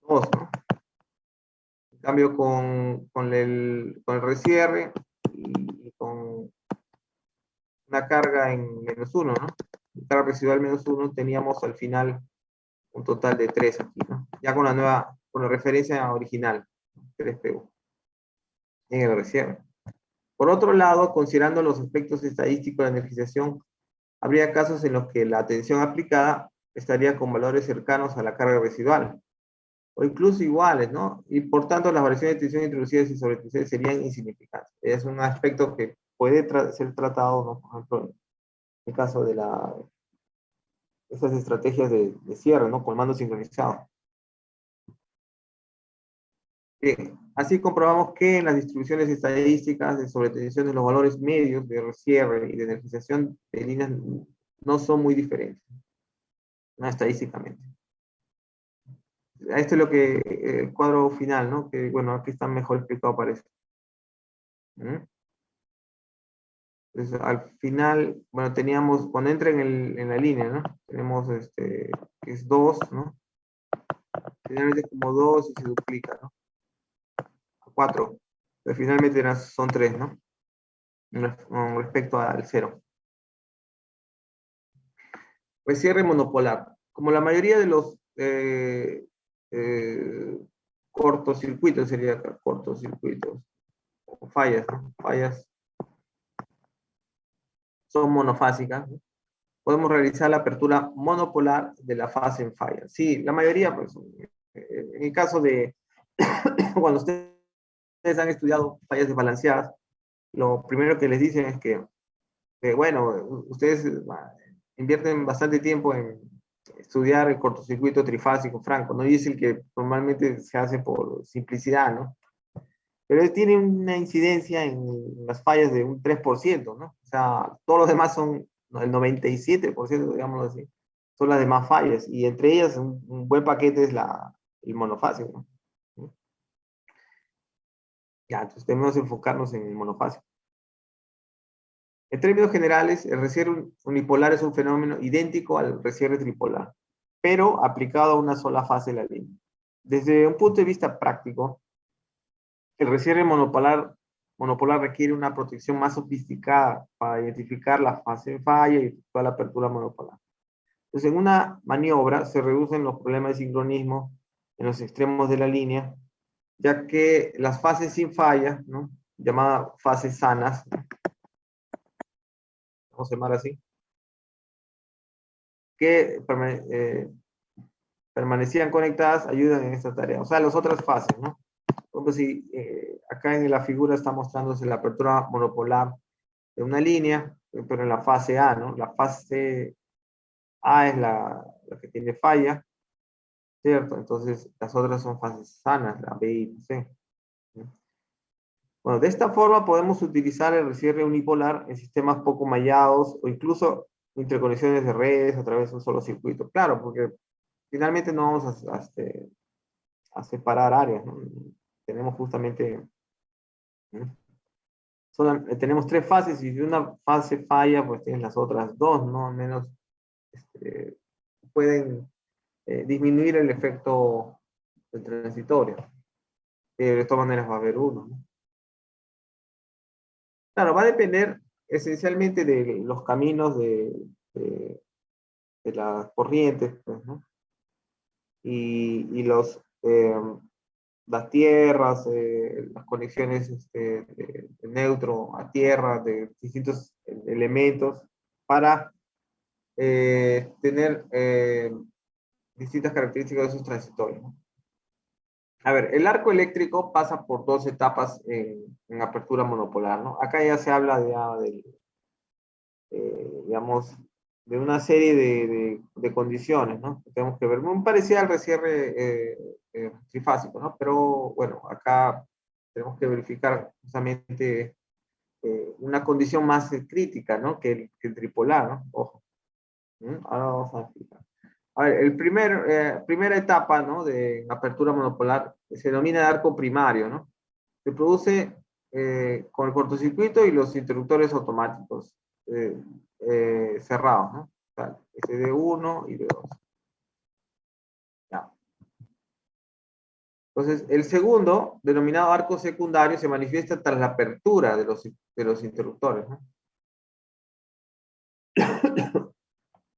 2, ¿no? En cambio, con el resierre y con una carga en -1, ¿no? Carga residual -1, teníamos al final un total de 3 aquí, ¿no? Ya con la referencia original, 3 PU en el resierre. Por otro lado, considerando los aspectos estadísticos de la energización, habría casos en los que la tensión aplicada estaría con valores cercanos a la carga residual, o incluso iguales, ¿no? Y por tanto, las variaciones de tensión introducidas y sobretensiones serían insignificantes. Es un aspecto que puede ser tratado, ¿no? Por ejemplo, en el caso de esas estrategias de cierre, ¿no? Con mando sincronizado. Bien, así comprobamos que en las distribuciones estadísticas de sobretensión los valores medios de resierre y de energización de líneas no son muy diferentes, no estadísticamente. Esto es lo que el cuadro final, ¿no? Que, bueno, aquí está mejor explicado, parece. Entonces, al final, bueno, teníamos, cuando entra en la línea, ¿no? Tenemos, que es 2, ¿no? Finalmente como 2 y se duplica, ¿no? 4. Pero finalmente son 3, ¿no? Con respecto al 0. Pues cierre monopolar. Como la mayoría de los cortocircuitos, sería acá, cortocircuitos, o fallas, ¿no? Fallas son monofásicas, ¿no? Podemos realizar la apertura monopolar de la fase en falla. Sí, la mayoría, pues, en el caso de cuando ustedes han estudiado fallas desbalanceadas, lo primero que les dicen es que, bueno, ustedes invierten bastante tiempo en estudiar el cortocircuito trifásico franco, ¿no? Y es el que normalmente se hace por simplicidad, ¿no? Pero él tiene una incidencia en las fallas de un 3%, ¿no? O sea, todos los demás son, ¿no?, el 97%, digámoslo así, son las demás fallas, y entre ellas un buen paquete es el monofásico, ¿no? Ya, entonces debemos enfocarnos en el monofásico. En términos generales, el recierre unipolar es un fenómeno idéntico al recierre tripolar, pero aplicado a una sola fase de la línea. Desde un punto de vista práctico, el recierre monopolar requiere una protección más sofisticada para identificar la fase en falla y efectuar la apertura monopolar. Entonces, en una maniobra se reducen los problemas de sincronismo en los extremos de la línea, ya que las fases sin falla, ¿no?, llamadas fases sanas, vamos a llamar así, que permanecían conectadas, ayudan en esta tarea. O sea, las otras fases, ¿no? Por ejemplo, si acá en la figura está mostrándose la apertura monopolar de una línea, pero en la fase A, ¿no? La fase A es la que tiene falla, ¿cierto? Entonces, las otras son fases sanas, la B y C. Bueno, de esta forma podemos utilizar el recierre unipolar en sistemas poco mallados o incluso interconexiones de redes a través de un solo circuito. Claro, porque finalmente no vamos a separar áreas, ¿no? Tenemos justamente, ¿no?, tenemos tres fases, y si una fase falla, pues tienes las otras dos, ¿no? Al menos pueden disminuir el efecto del transitorio. De todas maneras va a haber uno, ¿no? Claro, va a depender esencialmente de los caminos de, de las corrientes, pues, ¿no? Y las tierras, las conexiones de neutro a tierra, de distintos elementos, para tener distintas características de esos transitorios, ¿no? A ver, el arco eléctrico pasa por dos etapas en apertura monopolar, ¿no? Acá ya se habla digamos, de una serie de condiciones, ¿no?, que tenemos que ver. Muy parecida al recierre trifásico, ¿no? Pero, bueno, acá tenemos que verificar justamente una condición más crítica, ¿no?, que el tripolar, ¿no? Ojo. Ahora vamos a explicar. A ver, primera etapa, ¿no?, de apertura monopolar se denomina arco primario, ¿no? Se produce con el cortocircuito y los interruptores automáticos cerrados, ¿no? O sea, SD1 y D2. Ya. Entonces, el segundo, denominado arco secundario, se manifiesta tras la apertura de los interruptores, ¿no?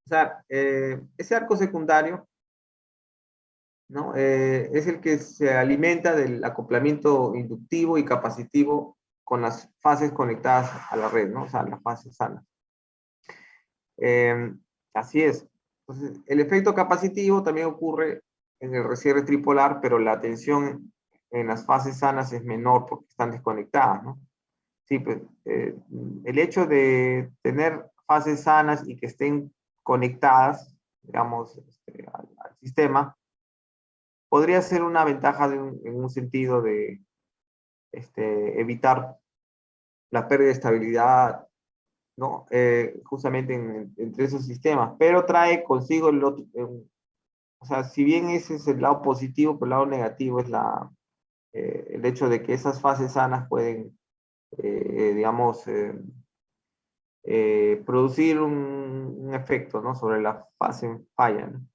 O sea, ese arco secundario, ¿no?, es el que se alimenta del acoplamiento inductivo y capacitivo con las fases conectadas a la red, ¿no? O sea, las fases sanas. Así es. Entonces, el efecto capacitivo también ocurre en el recierre tripolar, pero la tensión en las fases sanas es menor porque están desconectadas, ¿no? Sí, pues el hecho de tener fases sanas y que estén conectadas, digamos, al sistema, podría ser una ventaja en un sentido de evitar la pérdida de estabilidad, ¿no? Justamente entre esos sistemas, pero trae consigo el otro, o sea, si bien ese es el lado positivo, pero el lado negativo es el hecho de que esas fases sanas pueden, digamos, producir un efecto, ¿no?, sobre la fase en falla, ¿no?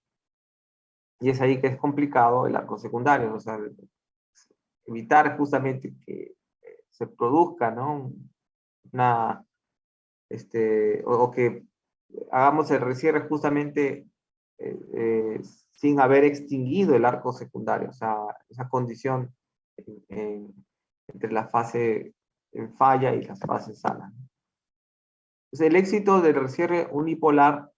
Y es ahí que es complicado el arco secundario, o sea, evitar justamente que se produzca, ¿no?, una, o que hagamos el recierre justamente sin haber extinguido el arco secundario, o sea, esa condición entre la fase en falla y las fases sanas. Entonces, el éxito del recierre unipolar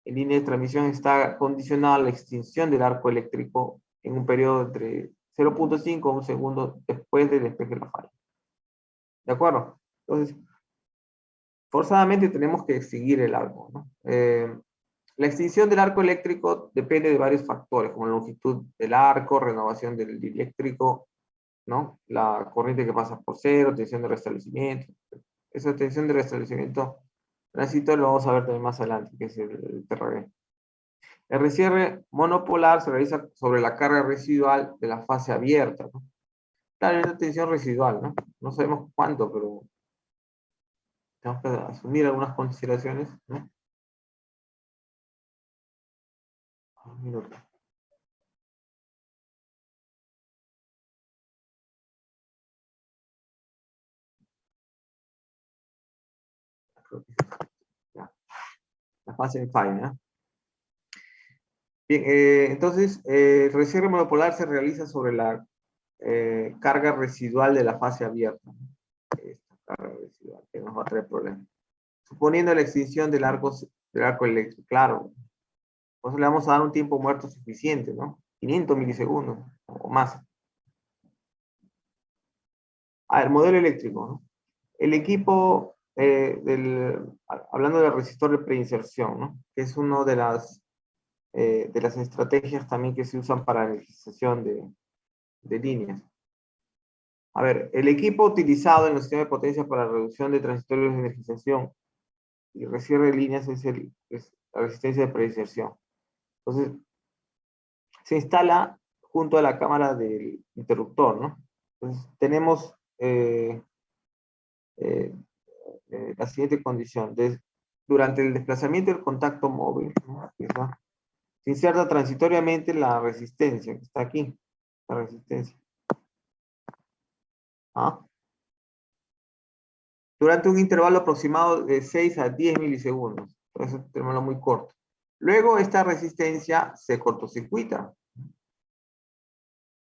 en línea de transmisión está condicionado a la extinción del arco eléctrico en un periodo entre 0.5 a 1 segundo después del despeje de la falla. ¿De acuerdo? Entonces, forzadamente tenemos que extinguir el arco, ¿no? La extinción del arco eléctrico depende de varios factores, como la longitud del arco, renovación del eléctrico, ¿no? La corriente que pasa por cero, tensión de restablecimiento. Esa tensión de restablecimiento, tránsito, lo vamos a ver también más adelante, que es el TRV. El recierre monopolar se realiza sobre la carga residual de la fase abierta, ¿no? Claro, es una tensión residual, ¿no? No sabemos cuánto, pero tenemos que asumir algunas consideraciones, ¿no? Un minuto. Ya. La fase en fine, ¿no? Bien, entonces, el recierre monopolar se realiza sobre la carga residual de la fase abierta, ¿no? Esta carga residual que nos va a traer problemas. Suponiendo la extinción del arco eléctrico, claro, pues le vamos a dar un tiempo muerto suficiente, ¿no? 500 milisegundos o más. A ver, modelo eléctrico, ¿no? El equipo, hablando del resistor de preinserción, ¿no? Que es una de las estrategias también que se usan para la energización de líneas. A ver, el equipo utilizado en los sistemas de potencia para reducción de transitorios de energización y recierre de líneas es la resistencia de preinserción. Entonces, se instala junto a la cámara del interruptor, ¿no? Entonces, tenemos la siguiente condición. Durante el desplazamiento del contacto móvil, ¿no? Se inserta transitoriamente la resistencia, que está aquí, la resistencia. ¿Ah? Durante un intervalo aproximado de 6 a 10 milisegundos. Entonces, es un intervalo muy corto. Luego, esta resistencia se cortocircuita.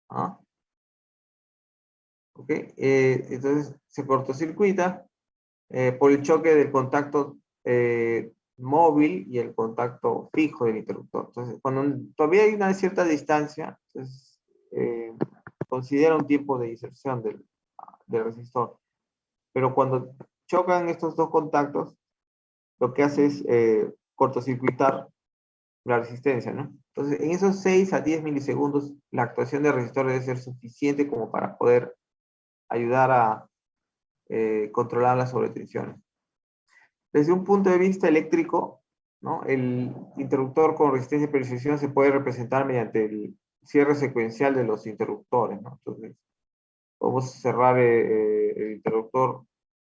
¿Ah? ¿Ok? Entonces, se cortocircuita por el choque del contacto móvil y el contacto fijo del interruptor. Entonces, cuando todavía hay una cierta distancia, entonces, considera un tiempo de inserción del resistor. Pero cuando chocan estos dos contactos, lo que hace es cortocircuitar la resistencia, ¿no? Entonces, en esos 6 a 10 milisegundos, la actuación del resistor debe ser suficiente como para poder ayudar a controlar las sobretensiones. Desde un punto de vista eléctrico, ¿no? El interruptor con resistencia de preinserción se puede representar mediante el cierre secuencial de los interruptores, ¿no? Entonces, vamos a cerrar el interruptor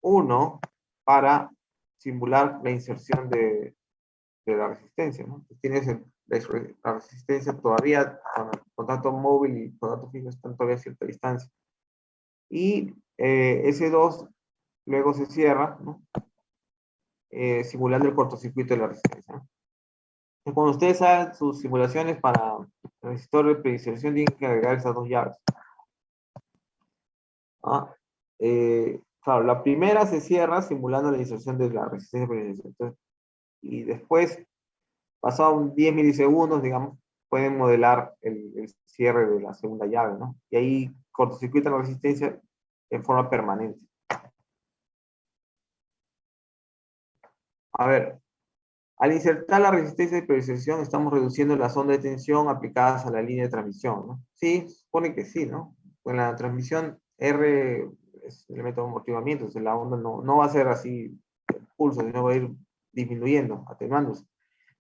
1 para simular la inserción de la resistencia, ¿no? Tienes la resistencia todavía con el contacto móvil y contacto fijo están todavía a cierta distancia. Y S2 luego se cierra, ¿no? Simulando el cortocircuito de la resistencia, ¿no? Y cuando ustedes hagan sus simulaciones para el resistor de preinserción, tienen que agregar esas dos llaves. ¿Ah? Claro, la primera se cierra simulando la inserción de la resistencia de preinserción. Entonces, y después, pasado 10 milisegundos, digamos, pueden modelar el cierre de la segunda llave, ¿no? Y ahí cortocircuita la resistencia en forma permanente. A ver, al insertar la resistencia de preinserción, estamos reduciendo las ondas de tensión aplicadas a la línea de transmisión, ¿no? Sí, supone que sí, ¿no? En la transmisión R es el método de amortiguamiento, entonces la onda no va a ser así pulso, sino va a ir disminuyendo, atenuándose.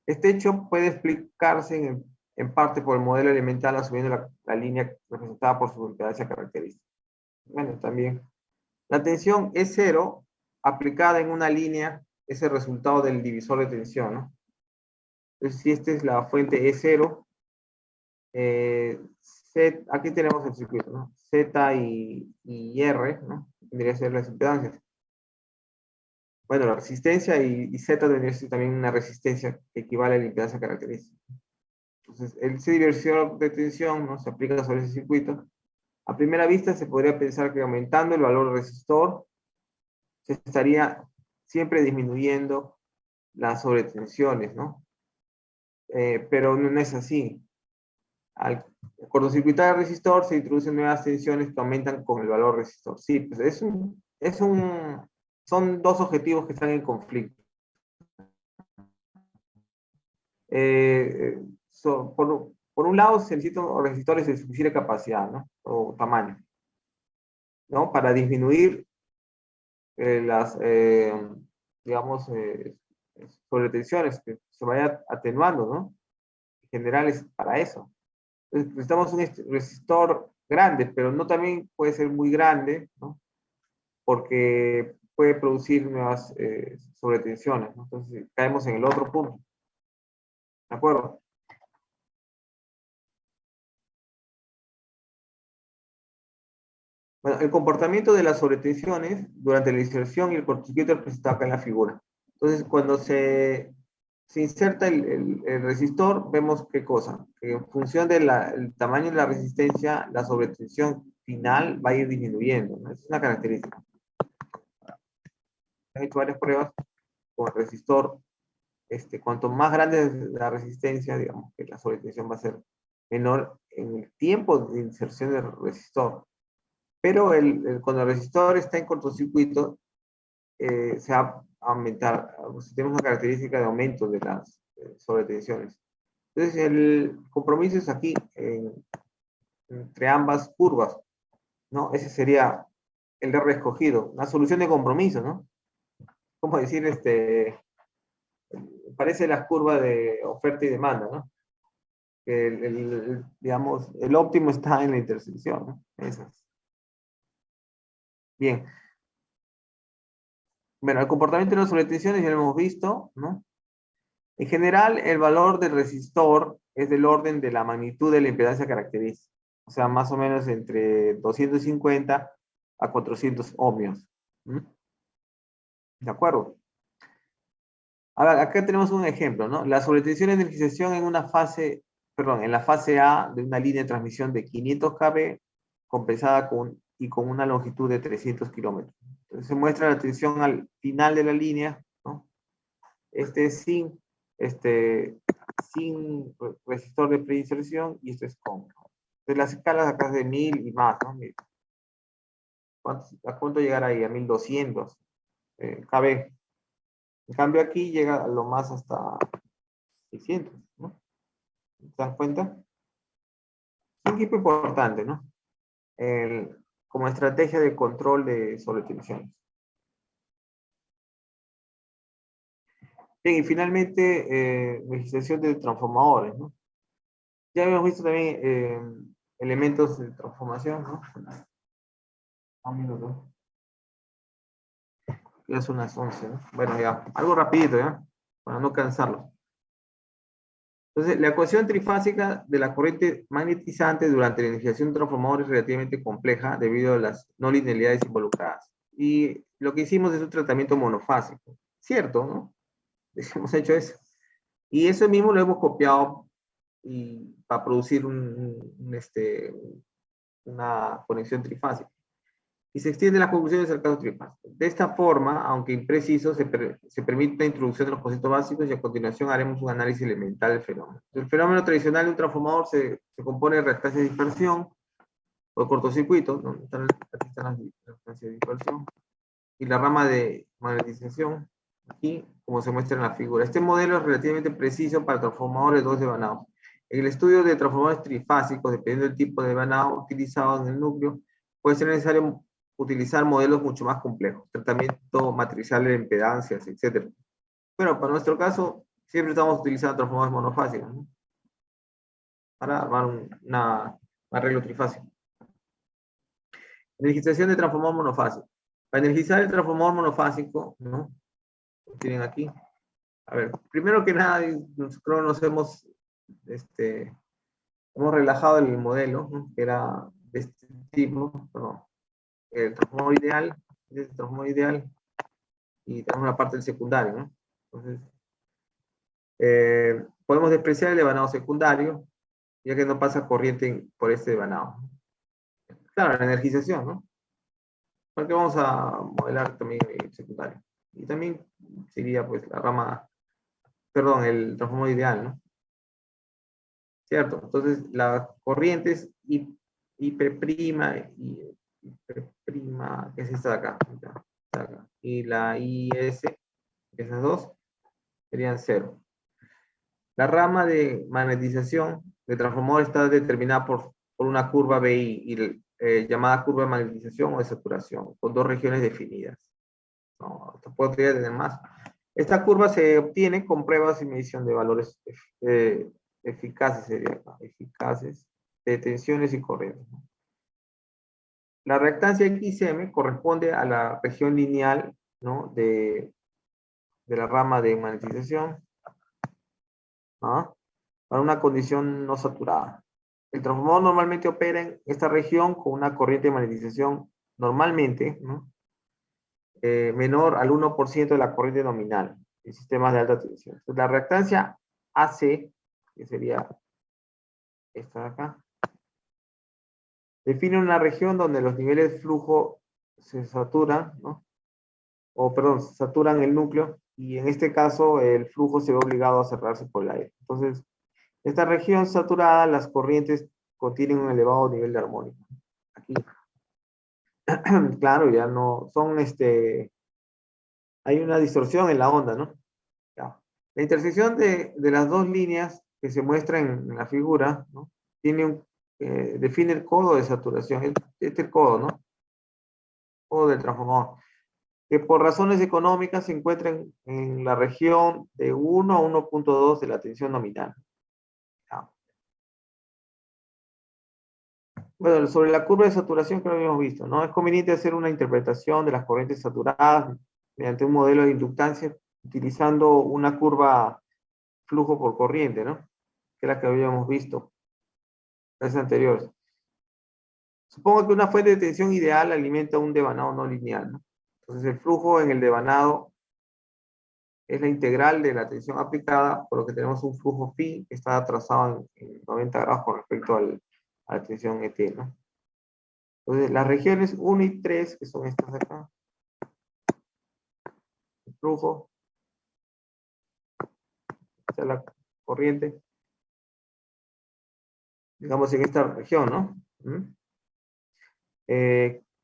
Este hecho puede explicarse en parte por el modelo elemental asumiendo la línea representada por su impedancia característica. Bueno, también. La tensión E0 aplicada en una línea es el resultado del divisor de tensión, ¿no? Entonces, si esta es la fuente E0, aquí tenemos el circuito, ¿no? Z y R, ¿no? Tendría que ser las impedancias. Bueno, la resistencia y Z debería ser también una resistencia que equivale a la impedancia característica. Entonces, ese divisor de tensión, ¿no? Se aplica sobre ese circuito. A primera vista se podría pensar que aumentando el valor del resistor, se estaría siempre disminuyendo las sobretensiones, ¿no? Pero no es así. Al cortocircuitar el resistor se introducen nuevas tensiones que aumentan con el valor resistor. Sí, pues es un son dos objetivos que están en conflicto. Por un lado, se necesitan resistores de suficiente capacidad, ¿no? O tamaño, ¿no? Para disminuir las, digamos, sobretensiones, que se vaya atenuando, ¿no? En general es para eso. Entonces, necesitamos un resistor grande, pero no también puede ser muy grande, ¿no? Porque puede producir nuevas sobretensiones, ¿no? Entonces, caemos en el otro punto. ¿De acuerdo? Bueno, el comportamiento de las sobretensiones durante la inserción y el cortocircuito es presentado acá en la figura. Entonces, cuando se inserta el resistor, vemos qué cosa. Que en función del tamaño de la resistencia, la sobretensión final va a ir disminuyendo, ¿no? Es una característica. He hecho varias pruebas con el resistor. Cuanto más grande es la resistencia, digamos que la sobretensión va a ser menor en el tiempo de inserción del resistor. Pero cuando el resistor está en cortocircuito, se va a aumentar, tenemos una característica de aumento de las sobretensiones. Entonces, el compromiso es aquí, entre ambas curvas, ¿no? Ese sería el R escogido, una solución de compromiso, ¿no? Como decir, parece las curvas de oferta y demanda, ¿no? Digamos, el óptimo está en la intersección, ¿no? Esas. Bien. Bueno, el comportamiento de las sobretensiones ya lo hemos visto, ¿no? En general, el valor del resistor es del orden de la magnitud de la impedancia característica. O sea, más o menos entre 250 a 400 ohmios. ¿Mm? ¿De acuerdo? Ahora, acá tenemos un ejemplo, ¿no? La sobretensión de energización en una fase, perdón, en la fase A de una línea de transmisión de 500 kV compensada con una longitud de 300 kilómetros. Entonces se muestra la tensión al final de la línea, ¿no? Sin resistor de preinserción y esto es con. Entonces las escalas acá es de 1000 y más, ¿no? ¿A cuánto llegar ahí? A 1200 kV. En cambio aquí llega a lo más hasta 600, ¿no? ¿Se dan cuenta? Es un equipo importante, ¿no? Como estrategia de control de sobretensiones. Bien, y finalmente, legislación de transformadores, ¿no? Ya hemos visto también elementos de transformación, ¿no? Un minuto. Ya son las 11, ¿no? Bueno, ya, algo rapidito, ¿ya? Para no cansarlo. Entonces, la ecuación trifásica de la corriente magnetizante durante la iniciación de un transformador es relativamente compleja debido a las no linealidades involucradas. Y lo que hicimos es un tratamiento monofásico. Cierto, ¿no? Hemos hecho eso. Y eso mismo lo hemos copiado para producir una conexión trifásica. Y se extienden las conclusiones del caso trifásico. De esta forma, aunque impreciso, se permite la introducción de los conceptos básicos y a continuación haremos un análisis elemental del fenómeno. El fenómeno tradicional de un transformador se compone de reactancia de dispersión o de cortocircuito, ¿no? Aquí están las reactancias de dispersión, y la rama de magnetización, aquí, como se muestra en la figura. Este modelo es relativamente preciso para transformadores de 2 devanados. En el estudio de transformadores trifásicos, dependiendo del tipo de devanado utilizado en el núcleo, puede ser necesario utilizar modelos mucho más complejos, tratamiento matricial de impedancias, etc. Bueno, para nuestro caso, siempre estamos utilizando transformadores monofásicos, ¿no? Para armar un arreglo trifásico. Energización de transformador monofásico. Para energizar el transformador monofásico, ¿no? Lo tienen aquí. A ver, primero que nada, nosotros nos hemos relajado el modelo, ¿no? Que era de este tipo, perdón. El transformador ideal, este es el transformador ideal, y tenemos una parte del secundario, ¿no? Entonces, podemos despreciar el devanado secundario, ya que no pasa corriente por este devanado. Claro, la energización, ¿no? Porque vamos a modelar también el secundario. Y también sería, pues, la rama, perdón, el transformador ideal, ¿no? ¿Cierto? Entonces, las corrientes IP' y IP', que es esta de acá. esta de acá. Y la IS, esas dos, serían 0. La rama de magnetización del transformador está determinada por una curva BI, llamada curva de magnetización o de saturación, con dos regiones definidas. No, esto podría tener más. Esta curva se obtiene con pruebas y medición de valores eficaces, eficaces de tensiones y corrientes. La reactancia XM corresponde a la región lineal, ¿no?, de la rama de magnetización, ¿ah?, para una condición no saturada. El transformador normalmente opera en esta región con una corriente de magnetización normalmente, ¿no?, menor al 1% de la corriente nominal en sistemas de alta tensión. Entonces, la reactancia AC, que sería esta de acá, define una región donde los niveles de flujo se saturan, ¿no?, o perdón, saturan el núcleo, y en este caso el flujo se ve obligado a cerrarse por el aire. Entonces, esta región saturada, las corrientes contienen un elevado nivel de armónica. Aquí. Claro, ya no, hay una distorsión en la onda, ¿no? Ya. La intersección de las dos líneas que se muestran en la figura, ¿no?, define el codo de saturación. Este es el codo, ¿no? Codo del transformador, que por razones económicas se encuentran en la región de 1 a 1.2 de la tensión nominal. Ya. Bueno, sobre la curva de saturación que lo habíamos visto, ¿no? Es conveniente hacer una interpretación de las corrientes saturadas mediante un modelo de inductancia utilizando una curva flujo por corriente, ¿no?, que es la que habíamos visto en las anteriores. Supongo que una fuente de tensión ideal alimenta un devanado no lineal, ¿no? Entonces el flujo en el devanado es la integral de la tensión aplicada, por lo que tenemos un flujo phi que está trazado en 90 grados con respecto a la tensión ET, ¿no? Entonces las regiones 1 y 3, que son estas de acá, el flujo, esta es la corriente, digamos en esta región, ¿no?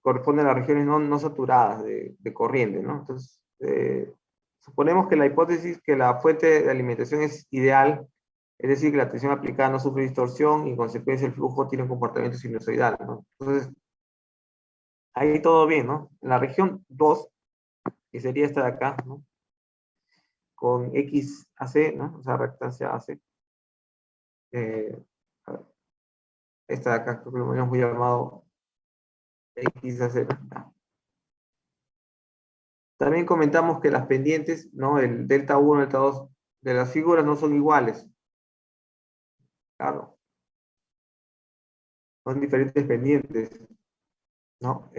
Corresponden a las regiones no saturadas de corriente, ¿no? Entonces, suponemos que la hipótesis que la fuente de alimentación es ideal, es decir, que la tensión aplicada no sufre distorsión y en consecuencia el flujo tiene un comportamiento sinusoidal, ¿no? Entonces, ahí todo bien, ¿no? En la región 2, que sería esta de acá, ¿no?, con XAC, ¿no?, o sea, reactancia AC. Esta de acá, creo que lo habíamos llamado XAC, ¿no? También comentamos que las pendientes, ¿no?, el delta 1, delta 2 de las figuras no son iguales. Claro. Son diferentes pendientes, ¿no?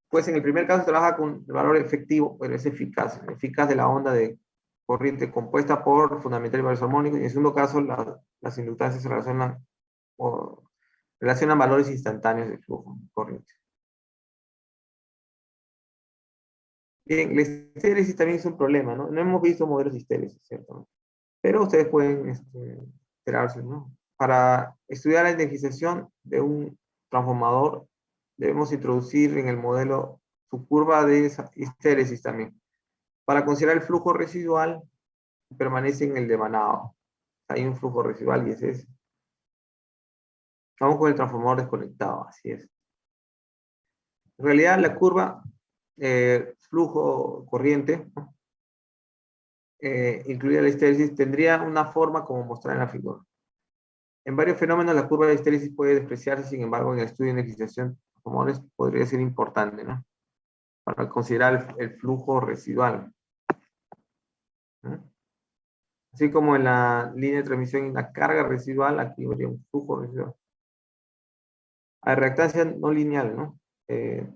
Pues en el primer caso se trabaja con el valor efectivo, pero es eficaz de la onda de corriente compuesta por fundamental y valores armónicos, y en el segundo caso las inductancias se relacionan valores instantáneos de flujo corriente. Bien, la histéresis también es un problema, ¿no? No hemos visto modelos de histéresis, ¿cierto? Pero ustedes pueden enterarse, ¿no? Para estudiar la energización de un transformador, debemos introducir en el modelo su curva de histéresis también, para considerar el flujo residual que permanece en el devanado. Hay un flujo residual y es ese. Vamos con el transformador desconectado, así es. En realidad, la curva flujo corriente, ¿no?, incluida la histéresis, tendría una forma como mostrar en la figura. En varios fenómenos la curva de histéresis puede despreciarse, sin embargo en el estudio de energización de transformadores podría ser importante, ¿no?, para considerar el flujo residual, ¿no? Así como en la línea de transmisión y la carga residual, aquí habría un flujo residual. Hay reactancia no lineal, ¿no?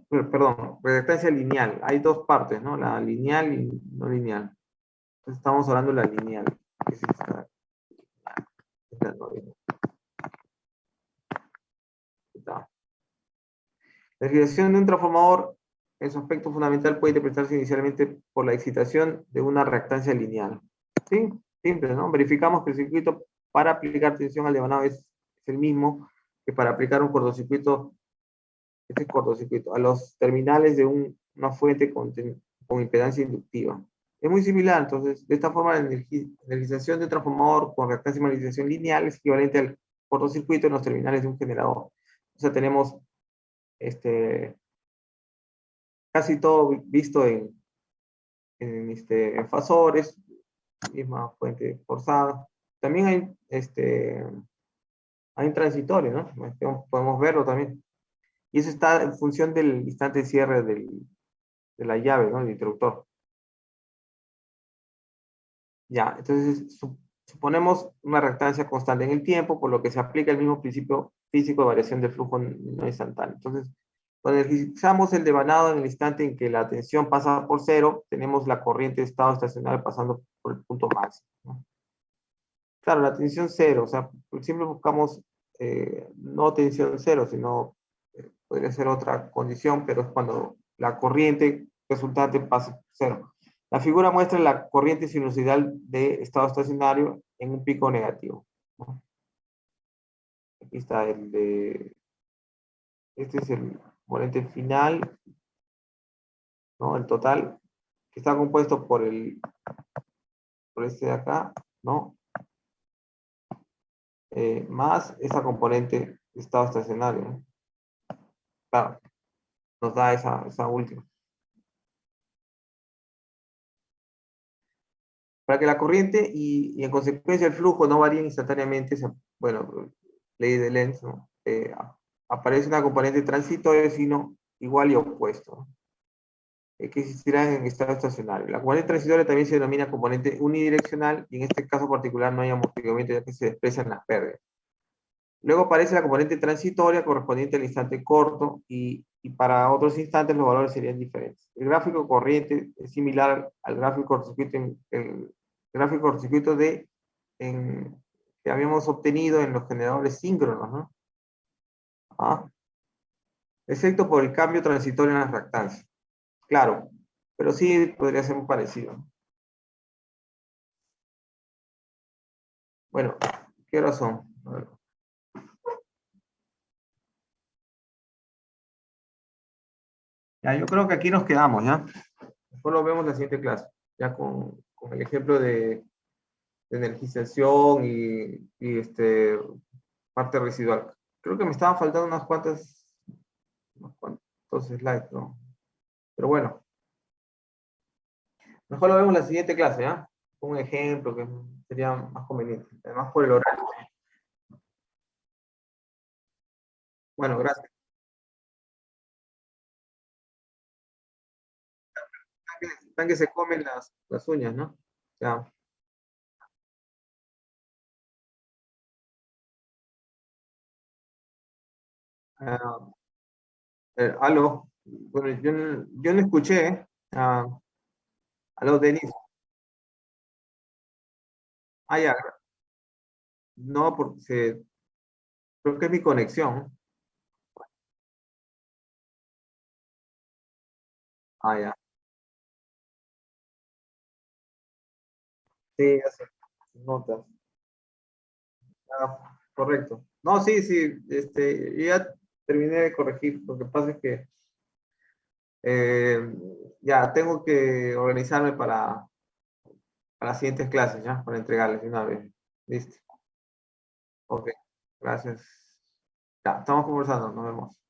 Perdón, reactancia lineal. Hay dos partes, ¿no? La lineal y no lineal. Entonces estamos hablando de la lineal, que es esta no lineal. La excitación de un transformador, en su aspecto fundamental, puede interpretarse inicialmente por la excitación de una reactancia lineal. ¿Sí? Simple, ¿no? Verificamos que el circuito para aplicar tensión al devanado es el mismo que para aplicar un cortocircuito, este cortocircuito, a los terminales de un una fuente con impedancia inductiva. Es muy similar, entonces, de esta forma la energización de un transformador con reactancia y magnetización lineal es equivalente al cortocircuito en los terminales de un generador. O sea, tenemos casi todo visto en fasores, misma fuente forzada. También hay un transitorio, ¿no? Podemos verlo también. Y eso está en función del instante de cierre de la llave, ¿no? Del interruptor. Ya, entonces suponemos una reactancia constante en el tiempo, por lo que se aplica el mismo principio físico de variación del flujo no instantáneo. Entonces, cuando energizamos el devanado en el instante en que la tensión pasa por cero, tenemos la corriente de estado estacionario pasando por el punto máximo, ¿no? Claro, la tensión cero, o sea, siempre buscamos no tensión cero, sino podría ser otra condición, pero es cuando la corriente resultante pasa por cero. La figura muestra la corriente sinusoidal de estado estacionario en un pico negativo, ¿no? Aquí está este es el componente final, ¿no? El total, que está compuesto por este de acá, ¿no? Más esa componente de estado estacionario, ¿no? Claro, nos da esa última. Para que la corriente y en consecuencia el flujo no varíen instantáneamente, bueno, ley de Lenz, ¿no? Aparece una componente transitoria, sino igual y opuesto, ¿no? Que existirá en estado estacionario. La componente transitoria también se denomina componente unidireccional y en este caso particular no hay amortiguamiento ya que se desprecian las pérdidas. Luego aparece la componente transitoria correspondiente al instante corto y para otros instantes los valores serían diferentes. El gráfico corriente es similar al gráfico cortocircuito, el gráfico cortocircuito que habíamos obtenido en los generadores síncronos, ¿no? Excepto por el cambio transitorio en las reactancias. Claro, pero sí podría ser muy parecido. Bueno, ¿qué horas son? A ver. Ya, yo creo que aquí nos quedamos, ¿ya? Después lo vemos en la siguiente clase, ya con el ejemplo de energización y parte residual. Creo que me estaban faltando unos cuantos slides, ¿no? Pero bueno, mejor lo vemos en la siguiente clase, ¿ya? Un ejemplo que sería más conveniente, además por el horario. Bueno, gracias. Están que se comen las uñas, ¿no? Ya. Ah, aló. Bueno, yo no escuché, ¿eh? Aló, Denis. Ah, ya. No, porque creo que es mi conexión. Ah, ya. Sí, ya sé. Notas. Correcto. No, sí, sí, yo ya terminé de corregir. Lo que pasa es que eh, ya tengo que organizarme para las siguientes clases, ¿ya? Para entregarles de una vez. Listo. Ok, gracias. Ya, estamos conversando, nos vemos.